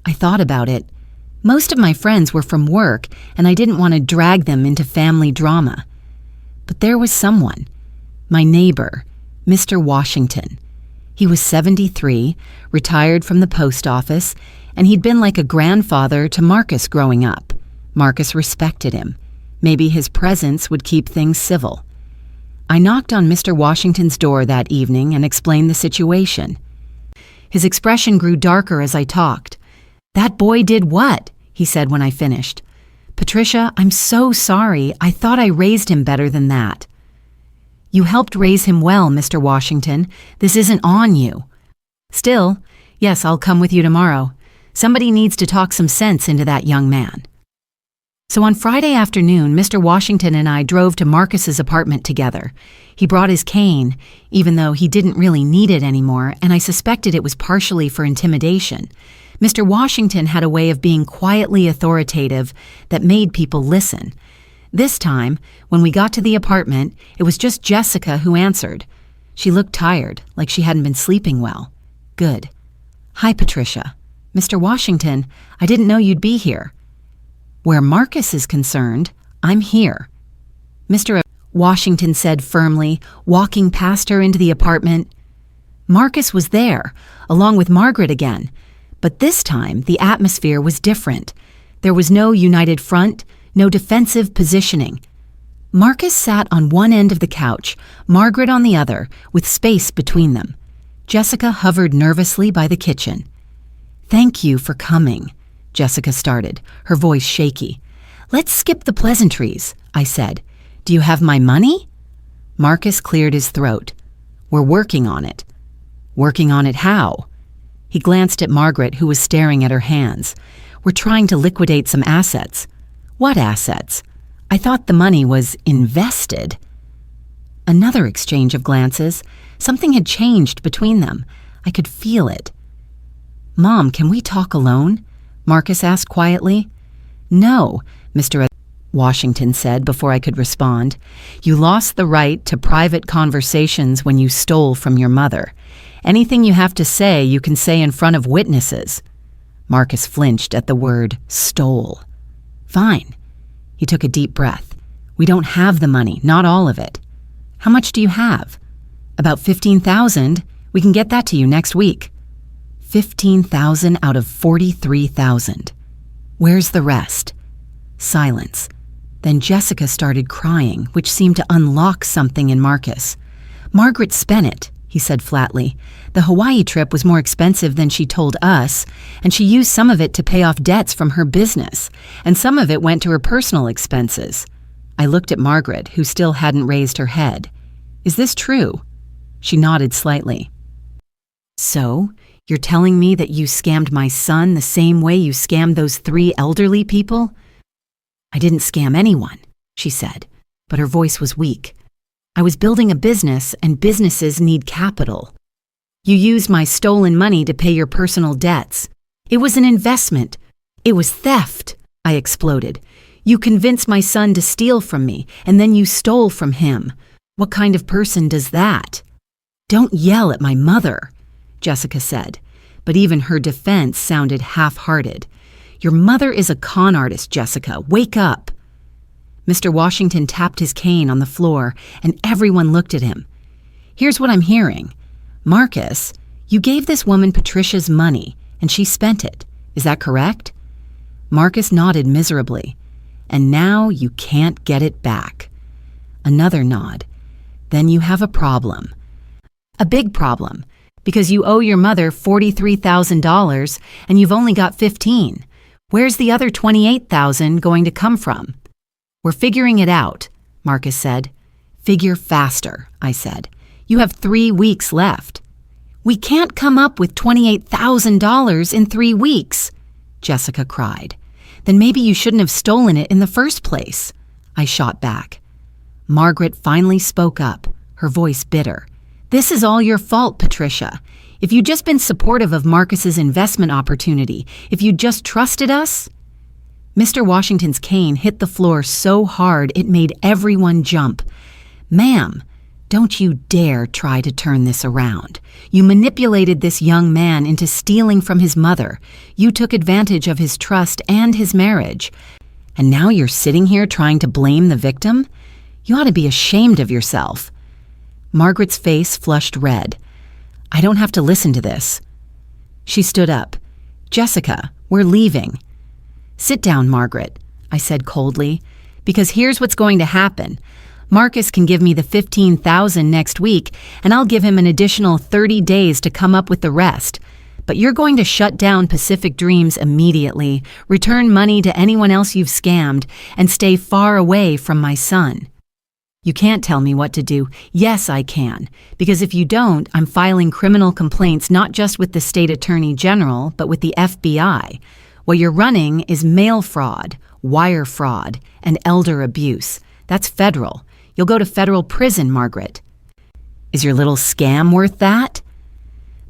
I thought about it. Most of my friends were from work, and I didn't want to drag them into family drama. But there was someone. My neighbor, Mr. Washington. He was 73, retired from the post office, and he'd been like a grandfather to Marcus growing up. Marcus respected him. Maybe his presence would keep things civil. I knocked on Mr. Washington's door that evening and explained the situation. His expression grew darker as I talked. "That boy did what?" he said when I finished. "Patricia, I'm so sorry. I thought I raised him better than that." "You helped raise him well, Mr. Washington. This isn't on you." "Still, yes, I'll come with you tomorrow. Somebody needs to talk some sense into that young man." So on Friday afternoon, Mr. Washington and I drove to Marcus's apartment together. He brought his cane, even though he didn't really need it anymore, and I suspected it was partially for intimidation. Mr. Washington had a way of being quietly authoritative that made people listen. This time, when we got to the apartment, it was just Jessica who answered. She looked tired, like she hadn't been sleeping well. Good. "Hi, Patricia. Mr. Washington, I didn't know you'd be here." "Where Marcus is concerned, I'm here," Mr. Washington said firmly, walking past her into the apartment. Marcus was there, along with Margaret again, but this time the atmosphere was different. There was no united front, no defensive positioning. Marcus sat on one end of the couch, Margaret on the other, with space between them. Jessica hovered nervously by the kitchen. "Thank you for coming," Jessica started, her voice shaky. "Let's skip the pleasantries," I said. "Do you have my money?" Marcus cleared his throat. "We're working on it." "Working on it how?" He glanced at Margaret, who was staring at her hands. "We're trying to liquidate some assets." "What assets? I thought the money was invested." Another exchange of glances. Something had changed between them. I could feel it. "Mom, can we talk alone?" Marcus asked quietly. "No," Mr. Washington said before I could respond. "You lost the right to private conversations when you stole from your mother. Anything you have to say, you can say in front of witnesses." Marcus flinched at the word stole. "Fine." He took a deep breath. "We don't have the money, not all of it." "How much do you have?" "About 15,000. We can get that to you next week." 15,000 out of 43,000. "Where's the rest?" Silence. Then Jessica started crying, which seemed to unlock something in Marcus. "Margaret spent it," he said flatly. "The Hawaii trip was more expensive than she told us, and she used some of it to pay off debts from her business, and some of it went to her personal expenses." I looked at Margaret, who still hadn't raised her head. Is this true?" She nodded slightly. "So, you're telling me that you scammed my son the same way you scammed those 3 elderly people?" "I didn't scam anyone," she said, but her voice was weak. "I was building a business, and businesses need capital. You used my stolen money to pay your personal debts. It was an investment. It was theft," I exploded. "You convinced my son to steal from me, and then you stole from him. What kind of person does that?" "Don't yell at my mother," Jessica said, but even her defense sounded half-hearted. "Your mother is a con artist, Jessica. Wake up." Mr. Washington tapped his cane on the floor, and everyone looked at him. "Here's what I'm hearing. Marcus, you gave this woman Patricia's money, and she spent it. Is that correct?" Marcus nodded miserably. "And now you can't get it back." Another nod. "Then you have a problem. A big problem, because you owe your mother $43,000 and you've only got 15. Where's the other 28,000 going to come from?" "We're figuring it out," Marcus said. "Figure faster," I said. "You have 3 weeks left." "We can't come up with $28,000 in 3 weeks," Jessica cried. "Then maybe you shouldn't have stolen it in the first place," I shot back. Margaret finally spoke up, her voice bitter. "This is all your fault, Patricia. If you'd just been supportive of Marcus's investment opportunity, if you'd just trusted us—" Mr. Washington's cane hit the floor so hard it made everyone jump. "Ma'am, don't you dare try to turn this around. You manipulated this young man into stealing from his mother. You took advantage of his trust and his marriage. And now you're sitting here trying to blame the victim? You ought to be ashamed of yourself." Margaret's face flushed red. "I don't have to listen to this." She stood up. "Jessica, we're leaving." "Sit down, Margaret," I said coldly, "because here's what's going to happen. Marcus can give me the $15,000 next week, and I'll give him an additional 30 days to come up with the rest. But you're going to shut down Pacific Dreams immediately, return money to anyone else you've scammed, and stay far away from my son." "You can't tell me what to do." "Yes, I can. Because if you don't, I'm filing criminal complaints not just with the state attorney general, but with the FBI. What you're running is mail fraud, wire fraud, and elder abuse. That's federal. You'll go to federal prison, Margaret." "Is your little scam worth that?"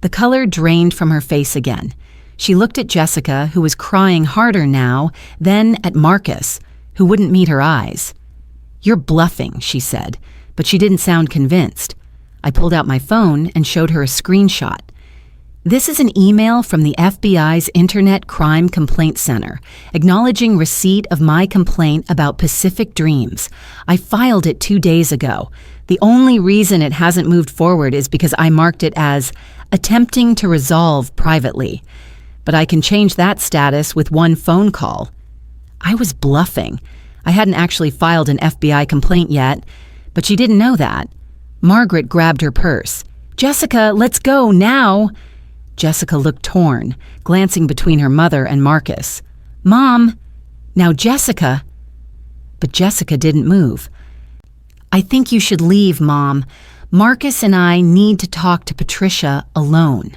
The color drained from her face again. She looked at Jessica, who was crying harder now, then at Marcus, who wouldn't meet her eyes. "You're bluffing," she said, but she didn't sound convinced. I pulled out my phone and showed her a screenshot. "This is an email from the FBI's Internet Crime Complaint Center, acknowledging receipt of my complaint about Pacific Dreams. I filed it 2 days ago. The only reason it hasn't moved forward is because I marked it as attempting to resolve privately. But I can change that status with one phone call." I was bluffing. I hadn't actually filed an FBI complaint yet, but she didn't know that. Margaret grabbed her purse. "Jessica, let's go now." Jessica looked torn, glancing between her mother and Marcus. "Mom!" "Now, Jessica!" But Jessica didn't move. "I think you should leave, Mom. Marcus and I need to talk to Patricia alone."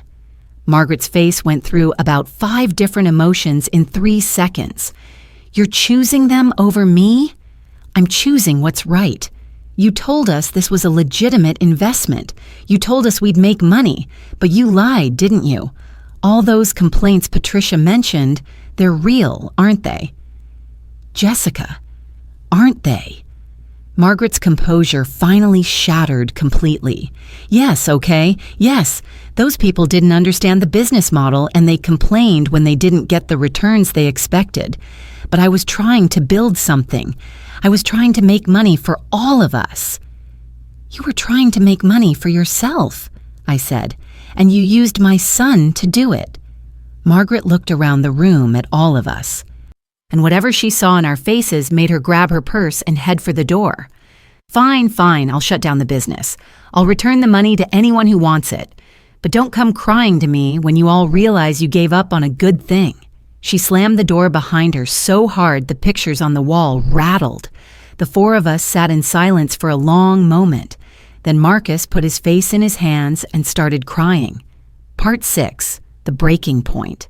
Margaret's face went through about 5 different emotions in 3 seconds. "You're choosing them over me?" "I'm choosing what's right. You told us this was a legitimate investment. You told us we'd make money, but you lied, didn't you? All those complaints Patricia mentioned, they're real, aren't they?" "Jessica, aren't they?" Margaret's composure finally shattered completely. "Yes, okay, yes, those people didn't understand the business model and they complained when they didn't get the returns they expected. But I was trying to build something. I was trying to make money for all of us." "You were trying to make money for yourself," I said, "and you used my son to do it." Margaret looked around the room at all of us, and whatever she saw in our faces made her grab her purse and head for the door. Fine, I'll shut down the business. I'll return the money to anyone who wants it. But don't come crying to me when you all realize you gave up on a good thing." She slammed the door behind her so hard the pictures on the wall rattled. The 4 of us sat in silence for a long moment. Then Marcus put his face in his hands and started crying. Part 6. The Breaking Point.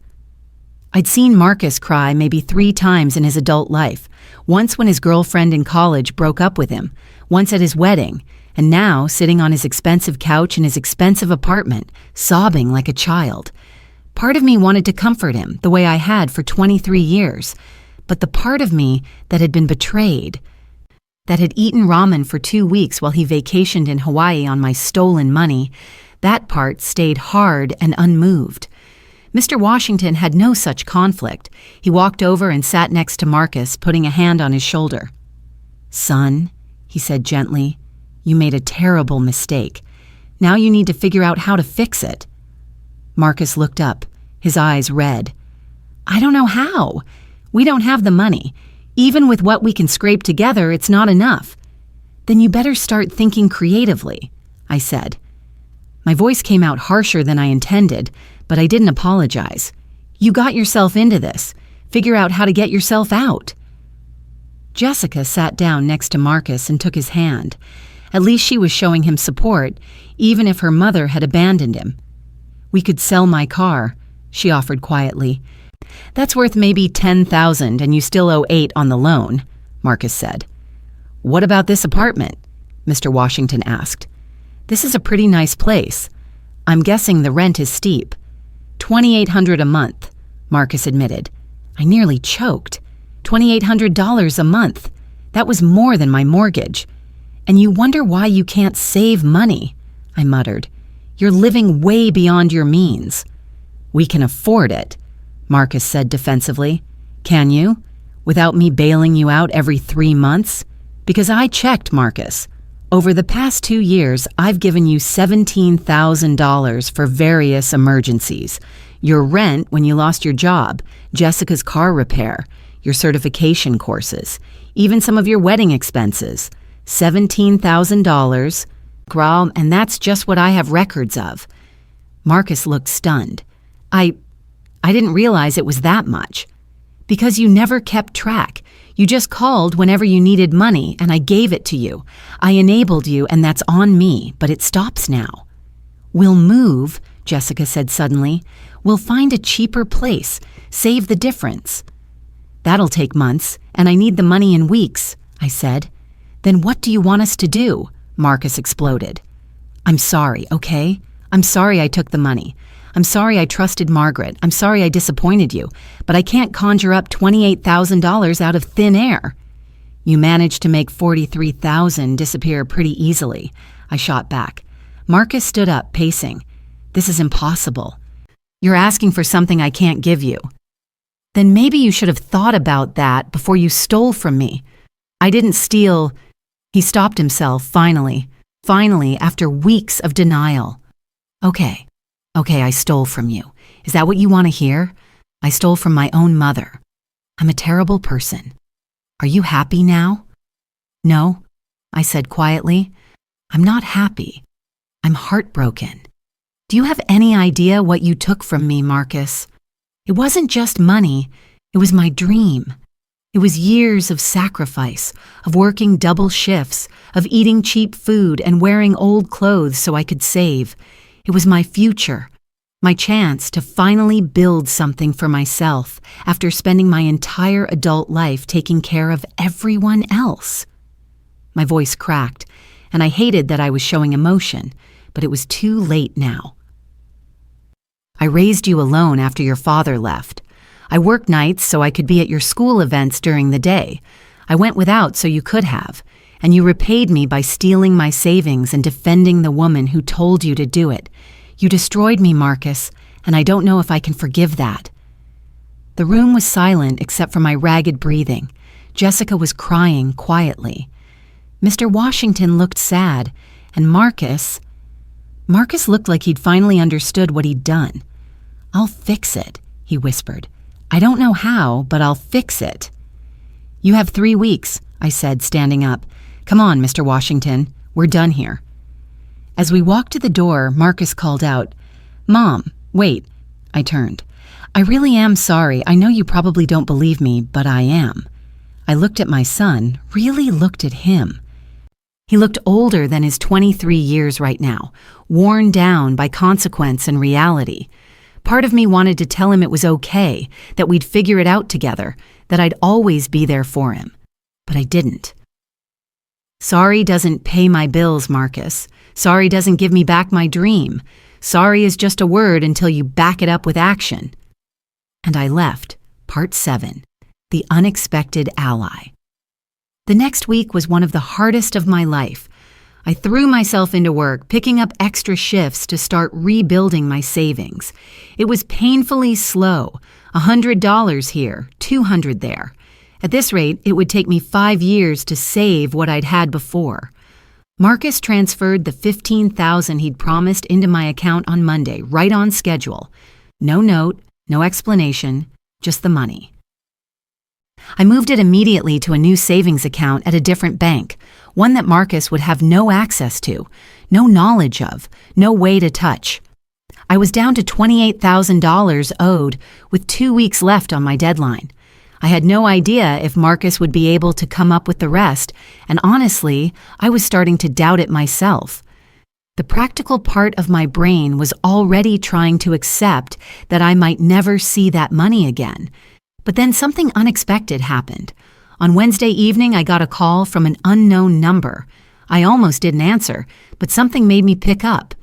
I'd seen Marcus cry maybe 3 times in his adult life, once when his girlfriend in college broke up with him, once at his wedding, and now sitting on his expensive couch in his expensive apartment, sobbing like a child. Part of me wanted to comfort him the way I had for 23 years, but the part of me that had been betrayed, that had eaten ramen for 2 weeks while he vacationed in Hawaii on my stolen money, that part stayed hard and unmoved. Mr. Washington had no such conflict. He walked over and sat next to Marcus, putting a hand on his shoulder. "Son," he said gently, "you made a terrible mistake. Now you need to figure out how to fix it." Marcus looked up, his eyes red. "I don't know how. We don't have the money. Even with what we can scrape together, it's not enough." "Then you better start thinking creatively," I said. My voice came out harsher than I intended, but I didn't apologize. "You got yourself into this. Figure out how to get yourself out." Jessica sat down next to Marcus and took his hand. At least she was showing him support, even if her mother had abandoned him. "We could sell my car," she offered quietly. "That's worth maybe $10,000 and you still owe $8 on the loan," Marcus said. "What about this apartment?" Mr. Washington asked. "This is a pretty nice place. I'm guessing the rent is steep." $2,800 a month, Marcus admitted. I nearly choked. $2,800 a month. That was more than my mortgage. "And you wonder why you can't save money," I muttered. "You're living way beyond your means." "We can afford it," Marcus said defensively. "Can you? Without me bailing you out every 3 months? Because I checked, Marcus. Over the past 2 years, I've given you $17,000 for various emergencies. Your rent when you lost your job, Jessica's car repair, your certification courses, even some of your wedding expenses. $17,000, Gral, and that's just what I have records of." Marcus looked stunned. I didn't realize it was that much." "Because you never kept track. You just called whenever you needed money, and I gave it to you. I enabled you, and that's on me, but it stops now." "We'll move," Jessica said suddenly. "We'll find a cheaper place, save the difference." "That'll take months, and I need the money in weeks," I said. "Then what do you want us to do?" Marcus exploded. "I'm sorry, okay? I'm sorry I took the money. I'm sorry I trusted Margaret. I'm sorry I disappointed you, but I can't conjure up $28,000 out of thin air." "You managed to make $43,000 disappear pretty easily," I shot back. Marcus stood up, pacing. "This is impossible. You're asking for something I can't give you." "Then maybe you should have thought about that before you stole from me." "I didn't steal." He stopped himself, finally, after weeks of denial. Okay, I stole from you. Is that what you want to hear? I stole from my own mother. I'm a terrible person. Are you happy now?" "No," I said quietly. "I'm not happy. I'm heartbroken. Do you have any idea what you took from me, Marcus? It wasn't just money. It was my dream. It was years of sacrifice, of working double shifts, of eating cheap food and wearing old clothes so I could save. It was my future, my chance to finally build something for myself after spending my entire adult life taking care of everyone else." My voice cracked, and I hated that I was showing emotion, but it was too late now. "I raised you alone after your father left. I worked nights so I could be at your school events during the day. I went without so you could have, and you repaid me by stealing my savings and defending the woman who told you to do it. You destroyed me, Marcus, and I don't know if I can forgive that." The room was silent except for my ragged breathing. Jessica was crying quietly. Mr. Washington looked sad, and Marcus looked like he'd finally understood what he'd done. "I'll fix it," he whispered. "I don't know how, but I'll fix it." "You have 3 weeks," I said, standing up. "Come on, Mr. Washington. We're done here." As we walked to the door, Marcus called out, "Mom, wait." I turned. "I really am sorry. I know you probably don't believe me, but I am." I looked at my son, really looked at him. He looked older than his 23 years right now, worn down by consequence and reality. Part of me wanted to tell him it was okay, that we'd figure it out together, that I'd always be there for him. But I didn't. Sorry doesn't pay my bills, Marcus. Sorry doesn't give me back my dream. Sorry is just a word until you back it up with action. And I left. Part 7. The Unexpected Ally. The next week was one of the hardest of my life. I threw myself into work, picking up extra shifts to start rebuilding my savings. It was painfully slow. $100 here, $200 there. At this rate, it would take me 5 years to save what I'd had before. Marcus transferred the $15,000 he'd promised into my account on Monday, right on schedule. No note, no explanation, just the money. I moved it immediately to a new savings account at a different bank, one that Marcus would have no access to, no knowledge of, no way to touch. I was down to $28,000 owed, with 2 weeks left on my deadline. I had no idea if Marcus would be able to come up with the rest, and honestly, I was starting to doubt it myself. The practical part of my brain was already trying to accept that I might never see that money again. But then something unexpected happened. On Wednesday evening, I got a call from an unknown number. I almost didn't answer, but something made me pick up.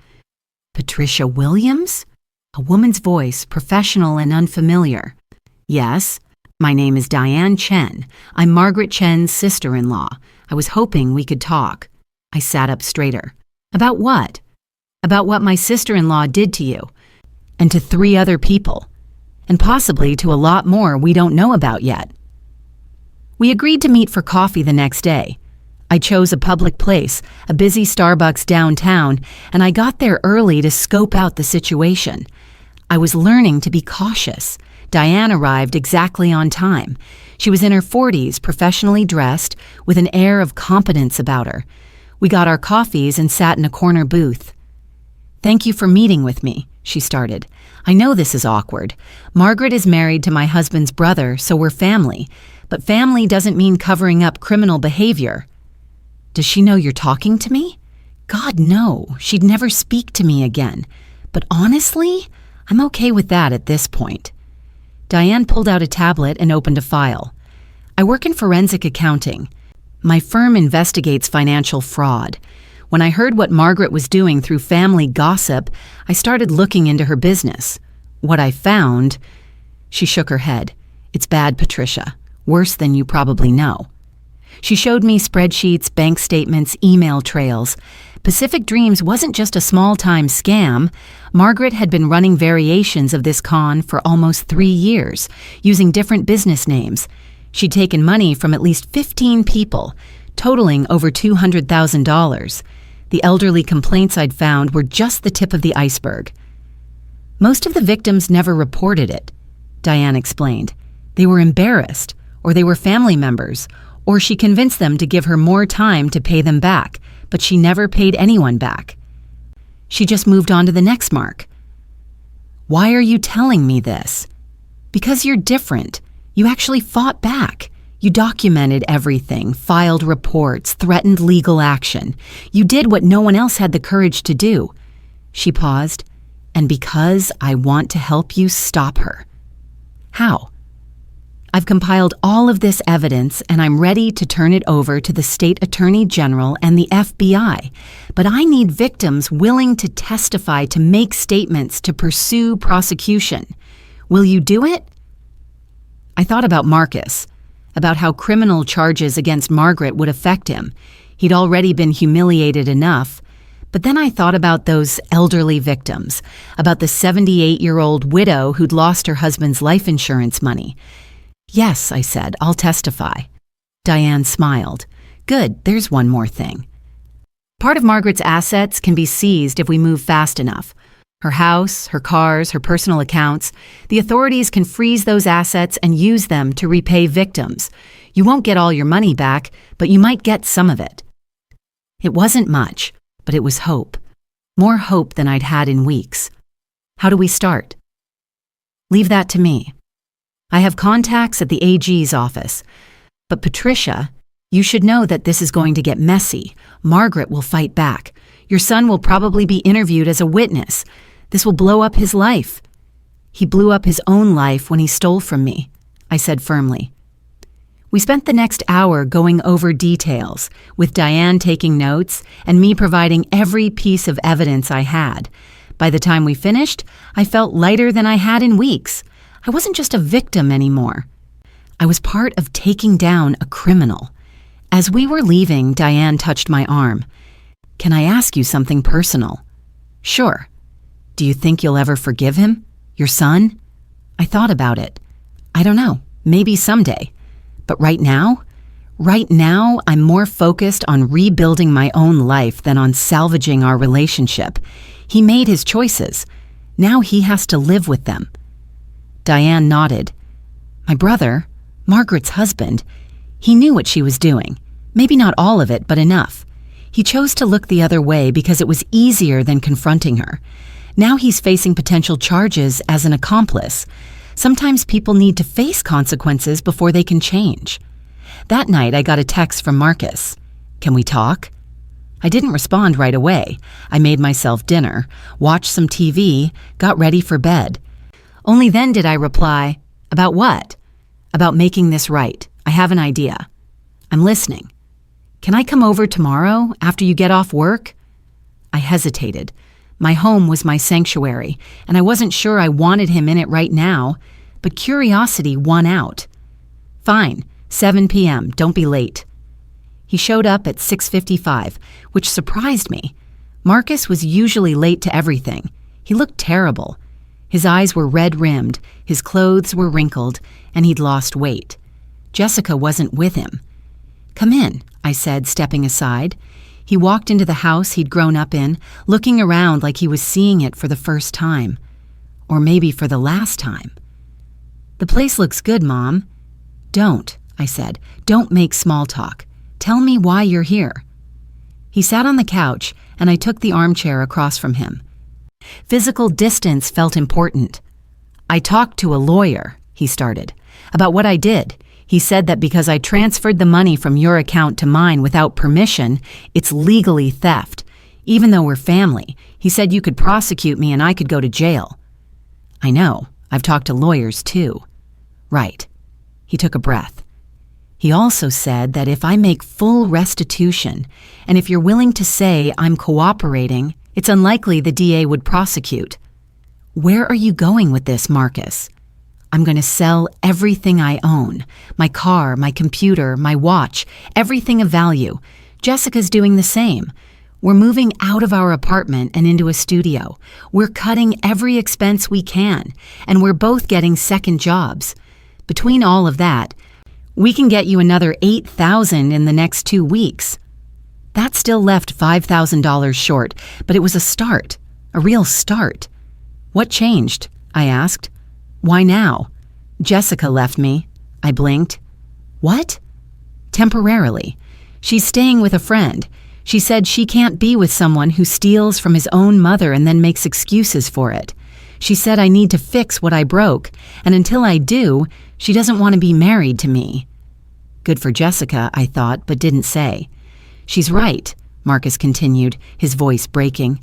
Patricia Williams? A woman's voice, professional and unfamiliar. Yes, my name is Diane Chen. I'm Margaret Chen's sister-in-law. I was hoping we could talk. I sat up straighter. About what? About what my sister-in-law did to you. And to 3 other people. And possibly to a lot more we don't know about yet. We agreed to meet for coffee the next day. I chose a public place, a busy Starbucks downtown, and I got there early to scope out the situation. I was learning to be cautious. Diane arrived exactly on time. She was in her 40s, professionally dressed, with an air of competence about her. We got our coffees and sat in a corner booth. "Thank you for meeting with me," she started. "I know this is awkward. Margaret is married to my husband's brother, so we're family. But family doesn't mean covering up criminal behavior." "Does she know you're talking to me?" "God, no. She'd never speak to me again. But honestly, I'm okay with that at this point." Diane pulled out a tablet and opened a file. "I work in forensic accounting. My firm investigates financial fraud. When I heard what Margaret was doing through family gossip, I started looking into her business. What I found..." She shook her head. "It's bad, Patricia. Worse than you probably know." She showed me spreadsheets, bank statements, email trails. Pacific Dreams wasn't just a small-time scam. Margaret had been running variations of this con for almost 3 years, using different business names. She'd taken money from at least 15 people, totaling over $200,000. The elderly complaints I'd found were just the tip of the iceberg. "Most of the victims never reported it," Diane explained. "They were embarrassed, or they were family members, or she convinced them to give her more time to pay them back, but she never paid anyone back. She just moved on to the next mark." "Why are you telling me this?" "Because you're different. You actually fought back. You documented everything, filed reports, threatened legal action. You did what no one else had the courage to do." She paused. "And because I want to help you stop her." "How?" "I've compiled all of this evidence and I'm ready to turn it over to the State Attorney General and the FBI. But I need victims willing to testify, to make statements, to pursue prosecution. Will you do it?" I thought about Marcus, about how criminal charges against Margaret would affect him. He'd already been humiliated enough. But then I thought about those elderly victims, about the 78-year-old widow who'd lost her husband's life insurance money. "Yes," I said, "I'll testify." Diane smiled. "Good, there's one more thing. Part of Margaret's assets can be seized if we move fast enough. Her house, her cars, her personal accounts. The authorities can freeze those assets and use them to repay victims. You won't get all your money back, but you might get some of it." It wasn't much, but it was hope. More hope than I'd had in weeks. "How do we start?" "Leave that to me. I have contacts at the AG's office. But Patricia, You should know that this is going to get messy. Margaret will fight back. Your son will probably be interviewed as a witness. This will blow up his life." "He blew up his own life when he stole from me," I said firmly. We spent the next hour going over details, with Diane taking notes and me providing every piece of evidence I had. By the time we finished, I felt lighter than I had in weeks. I wasn't just a victim anymore. I was part of taking down a criminal. As we were leaving, Diane touched my arm. "Can I ask you something personal?" "Sure." "Do you think you'll ever forgive him? Your son?" I thought about it. "I don't know. Maybe someday. But right now, I'm more focused on rebuilding my own life than on salvaging our relationship. He made his choices. Now he has to live with them." Diane nodded. "My brother, Margaret's husband, he knew what she was doing. Maybe not all of it, but enough. He chose to look the other way because it was easier than confronting her. Now he's facing potential charges as an accomplice. Sometimes people need to face consequences before they can change." That night, I got a text from Marcus. "Can we talk?" I didn't respond right away. I made myself dinner, watched some TV, got ready for bed. Only then did I reply, "About what?" "About making this right. I have an idea." "I'm listening." "Can I come over tomorrow after you get off work?" I hesitated. My home was my sanctuary, and I wasn't sure I wanted him in it right now, but curiosity won out. "Fine, 7 p.m., don't be late." He showed up at 6:55, which surprised me. Marcus was usually late to everything. He looked terrible. His eyes were red-rimmed, his clothes were wrinkled, and he'd lost weight. Jessica wasn't with him. "Come in," I said, stepping aside. He walked into the house he'd grown up in, looking around like he was seeing it for the first time. Or maybe for the last time. "The place looks good, Mom." "Don't," I said. "Don't make small talk. Tell me why you're here." He sat on the couch, and I took the armchair across from him. Physical distance felt important. "I talked to a lawyer," he started, "about what I did. He said that because I transferred the money from your account to mine without permission, it's legally theft. Even though we're family, he said you could prosecute me and I could go to jail." "I know. I've talked to lawyers too." "Right." He took a breath. "He also said that if I make full restitution, and if you're willing to say I'm cooperating, it's unlikely the DA would prosecute." "Where are you going with this, Marcus?" "I'm going to sell everything I own. My car, my computer, my watch, everything of value. Jessica's doing the same. We're moving out of our apartment and into a studio. We're cutting every expense we can, and we're both getting second jobs. Between all of that, we can get you another $8,000 in the next 2 weeks." That still left $5,000 short, but it was a start, a real start. "What changed?" I asked. "Why now?" "Jessica left me." I blinked. "What?" "Temporarily. She's staying with a friend. She said she can't be with someone who steals from his own mother and then makes excuses for it. She said I need to fix what I broke, and until I do, she doesn't want to be married to me." Good for Jessica, I thought, but didn't say. "She's right," Marcus continued, his voice breaking.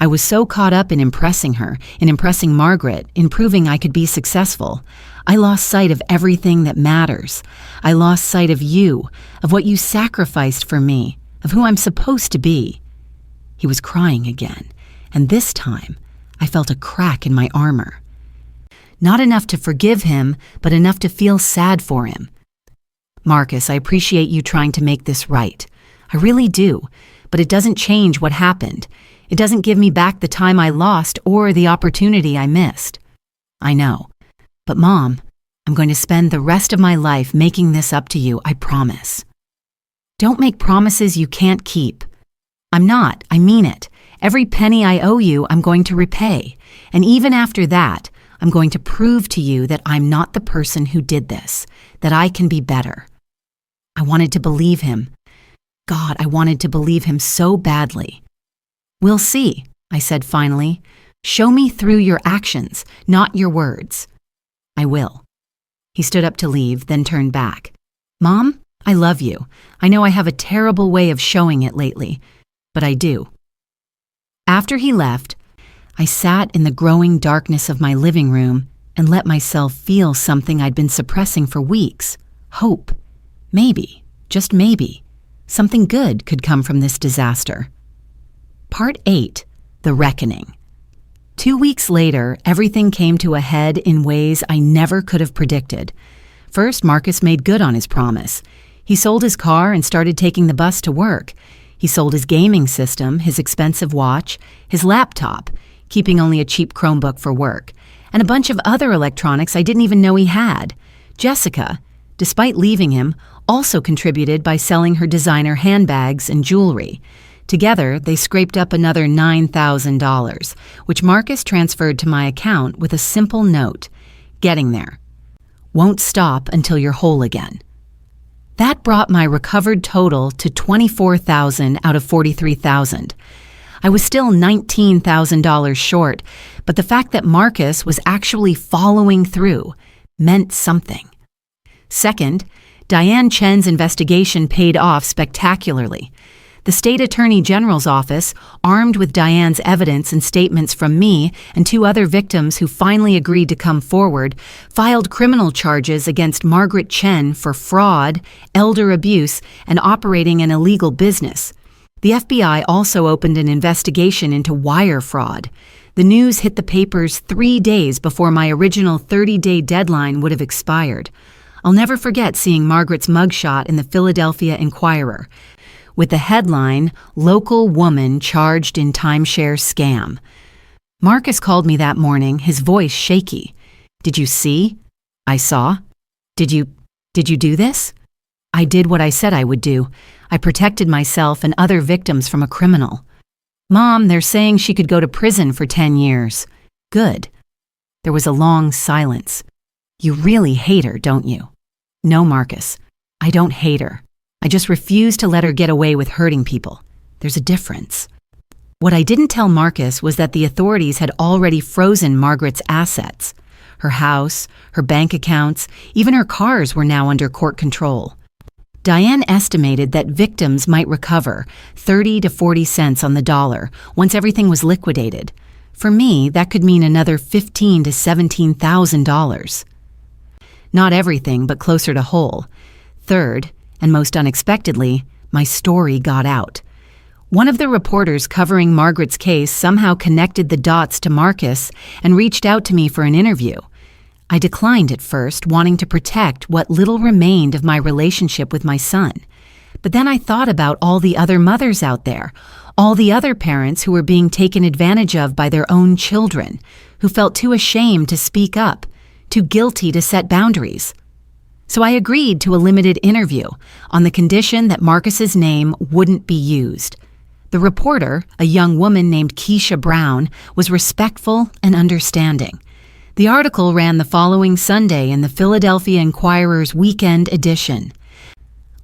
"I was so caught up in impressing her, in impressing Margaret, in proving I could be successful. I lost sight of everything that matters. I lost sight of you, of what you sacrificed for me, of who I'm supposed to be." He was crying again, and this time I felt a crack in my armor. Not enough to forgive him, but enough to feel sad for him. "Marcus, I appreciate you trying to make this right. I really do, but it doesn't change what happened. It doesn't give me back the time I lost or the opportunity I missed." "I know. But Mom, I'm going to spend the rest of my life making this up to you, I promise." "Don't make promises you can't keep." "I'm not. I mean it. Every penny I owe you, I'm going to repay. And even after that, I'm going to prove to you that I'm not the person who did this, that I can be better." I wanted to believe him. God, I wanted to believe him so badly. "We'll see," I said finally. "Show me through your actions, not your words." "I will." He stood up to leave, then turned back. "Mom, I love you. I know I have a terrible way of showing it lately, but I do." After he left, I sat in the growing darkness of my living room and let myself feel something I'd been suppressing for weeks. Hope. Maybe, just maybe, something good could come from this disaster. Part 8. The Reckoning. 2 weeks later, everything came to a head in ways I never could have predicted. First, Marcus made good on his promise. He sold his car and started taking the bus to work. He sold his gaming system, his expensive watch, his laptop, keeping only a cheap Chromebook for work, and a bunch of other electronics I didn't even know he had. Jessica, despite leaving him, also contributed by selling her designer handbags and jewelry. Together, they scraped up another $9,000, which Marcus transferred to my account with a simple note: "Getting there. Won't stop until you're whole again." That brought my recovered total to $24,000 out of $43,000. I was still $19,000 short, but the fact that Marcus was actually following through meant something. Second, Diane Chen's investigation paid off spectacularly. The State Attorney General's office, armed with Diane's evidence and statements from me and 2 other victims who finally agreed to come forward, filed criminal charges against Margaret Chen for fraud, elder abuse, and operating an illegal business. The FBI also opened an investigation into wire fraud. The news hit the papers 3 days before my original 30-day deadline would have expired. I'll never forget seeing Margaret's mugshot in the Philadelphia Inquirer, with the headline, "Local Woman Charged in Timeshare Scam." Marcus called me that morning, his voice shaky. "Did you see?" I saw. Did you do this?" I did what I said I would do. I protected myself and other victims from a criminal. "Mom, they're saying she could go to prison for 10 years. Good." There was a long silence. "You really hate her, don't you?" "No, Marcus. I don't hate her. I just refuse to let her get away with hurting people. There's a difference." What I didn't tell Marcus was that the authorities had already frozen Margaret's assets. Her house, her bank accounts, even her cars were now under court control. Diane estimated that victims might recover 30 to 40 cents on the dollar once everything was liquidated. For me, that could mean another $15,000 to $17,000. Not everything, but closer to whole. Third, and most unexpectedly, my story got out. One of the reporters covering Margaret's case somehow connected the dots to Marcus and reached out to me for an interview. I declined at first, wanting to protect what little remained of my relationship with my son. But then I thought about all the other mothers out there, all the other parents who were being taken advantage of by their own children, who felt too ashamed to speak up, too guilty to set boundaries. So I agreed to a limited interview on the condition that Marcus's name wouldn't be used. The reporter, a young woman named Keisha Brown, was respectful and understanding. The article ran the following Sunday in the Philadelphia Inquirer's weekend edition.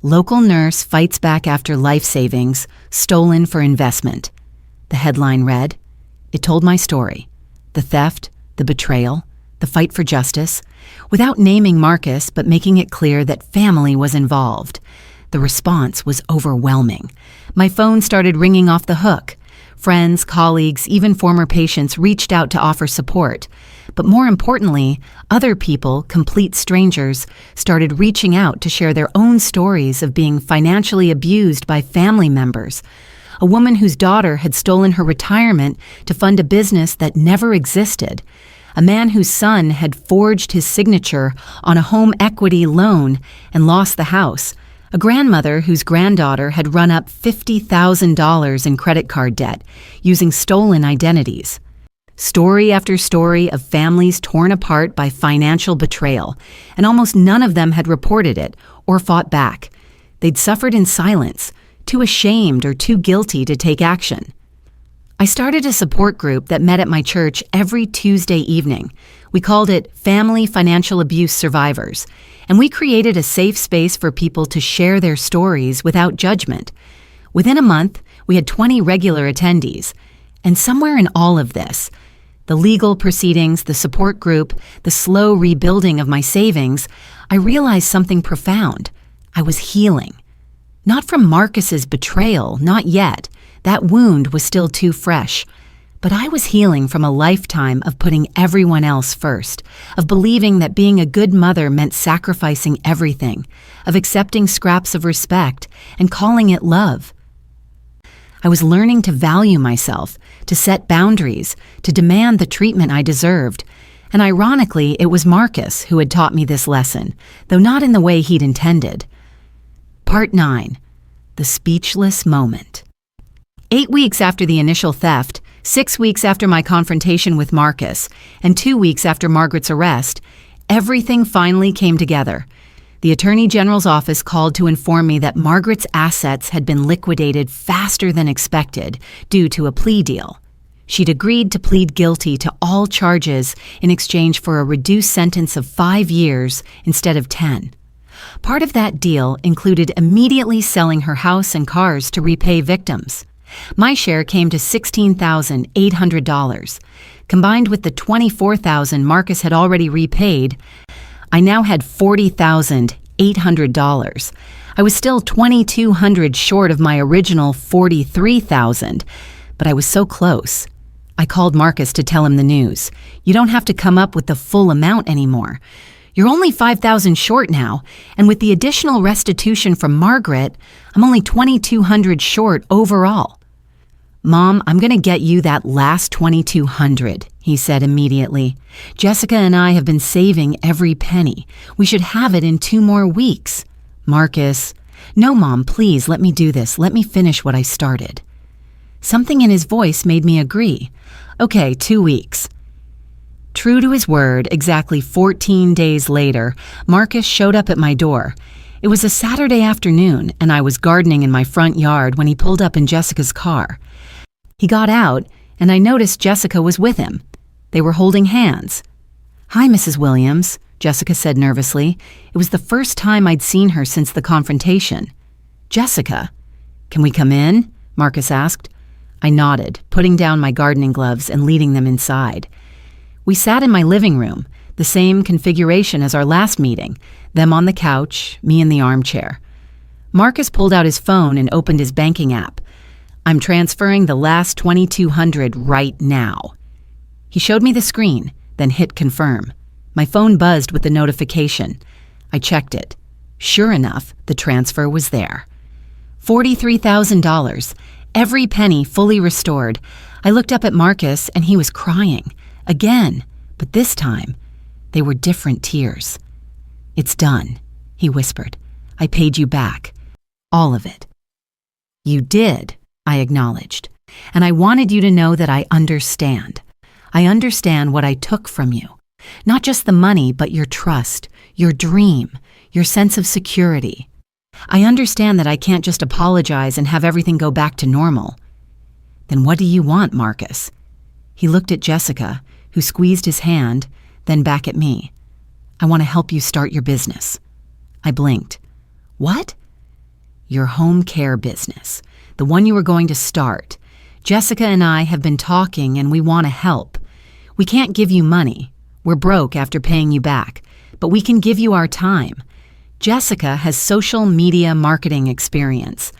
"Local nurse fights back after life savings, stolen for investment." The headline read. It told my story. The theft, the betrayal, the fight for justice, without naming Marcus but making it clear that family was involved. The response was overwhelming. My phone started ringing off the hook. Friends, colleagues, even former patients reached out to offer support. But more importantly, other people, complete strangers, started reaching out to share their own stories of being financially abused by family members. A woman whose daughter had stolen her retirement to fund a business that never existed. A man whose son had forged his signature on a home equity loan and lost the house. A grandmother whose granddaughter had run up $50,000 in credit card debt using stolen identities. Story after story of families torn apart by financial betrayal, and almost none of them had reported it or fought back. They'd suffered in silence, too ashamed or too guilty to take action. I started a support group that met at my church every Tuesday evening. We called it Family Financial Abuse Survivors, and we created a safe space for people to share their stories without judgment. Within a month, we had 20 regular attendees. And somewhere in all of this, the legal proceedings, the support group, the slow rebuilding of my savings, I realized something profound. I was healing. Not from Marcus's betrayal, not yet. That wound was still too fresh. But I was healing from a lifetime of putting everyone else first, of believing that being a good mother meant sacrificing everything, of accepting scraps of respect and calling it love. I was learning to value myself, to set boundaries, to demand the treatment I deserved. And ironically, it was Marcus who had taught me this lesson, though not in the way he'd intended. Part 9. The Speechless Moment. 8 weeks after the initial theft, 6 weeks after my confrontation with Marcus, and 2 weeks after Margaret's arrest, everything finally came together. The Attorney General's office called to inform me that Margaret's assets had been liquidated faster than expected due to a plea deal. She'd agreed to plead guilty to all charges in exchange for a reduced sentence of 5 years instead of 10. Part of that deal included immediately selling her house and cars to repay victims. My share came to $16,800. Combined with the $24,000 Marcus had already repaid, I now had $40,800. I was still $2,200 short of my original $43,000, but I was so close. I called Marcus to tell him the news. You don't have to come up with the full amount anymore. You're only $5,000 short now, and with the additional restitution from Margaret, I'm only $2,200 short overall. Mom, I'm going to get you that last $2,200, he said immediately. Jessica and I have been saving every penny. We should have it in 2 more weeks. Marcus, no, Mom, please let me do this. Let me finish what I started. Something in his voice made me agree. Okay, 2 weeks. True to his word, exactly 14 days later, Marcus showed up at my door. It was a Saturday afternoon, and I was gardening in my front yard when he pulled up in Jessica's car. He got out, and I noticed Jessica was with him. They were holding hands. Hi, Mrs. Williams, Jessica said nervously. It was the first time I'd seen her since the confrontation. Jessica, can we come in? Marcus asked. I nodded, putting down my gardening gloves and leading them inside. We sat in my living room, the same configuration as our last meeting, them on the couch, me in the armchair. Marcus pulled out his phone and opened his banking app. I'm transferring the last $2,200 right now. He showed me the screen, then hit confirm. My phone buzzed with the notification. I checked it. Sure enough, the transfer was there. $43,000, every penny fully restored. I looked up at Marcus and he was crying. Again, but this time, they were different tears. It's done, he whispered. I paid you back. All of it. You did, I acknowledged. And I wanted you to know that I understand. I understand what I took from you. Not just the money, but your trust, your dream, your sense of security. I understand that I can't just apologize and have everything go back to normal. Then what do you want, Marcus? He looked at Jessica, who squeezed his hand, then back at me. I want to help you start your business. I blinked. What? Your home care business, the one you were going to start. Jessica and I have been talking and we want to help. We can't give you money. We're broke after paying you back, but we can give you our time. Jessica has social media marketing experience.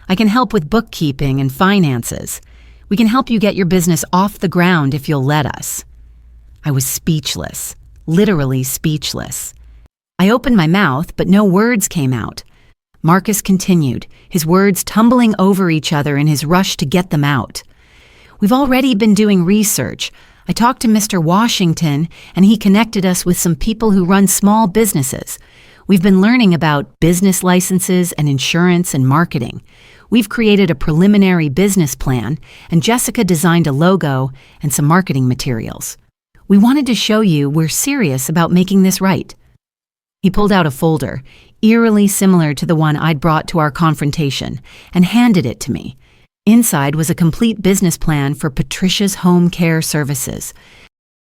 I can help with bookkeeping and finances. We can help you get your business off the ground if you'll let us. I was speechless, literally speechless. I opened my mouth, but no words came out. Marcus continued, his words tumbling over each other in his rush to get them out. We've already been doing research. I talked to Mr. Washington, and he connected us with some people who run small businesses. We've been learning about business licenses and insurance and marketing. We've created a preliminary business plan, and Jessica designed a logo and some marketing materials. We wanted to show you we're serious about making this right. He pulled out a folder, eerily similar to the one I'd brought to our confrontation, and handed it to me. Inside was a complete business plan for Patricia's Home Care Services.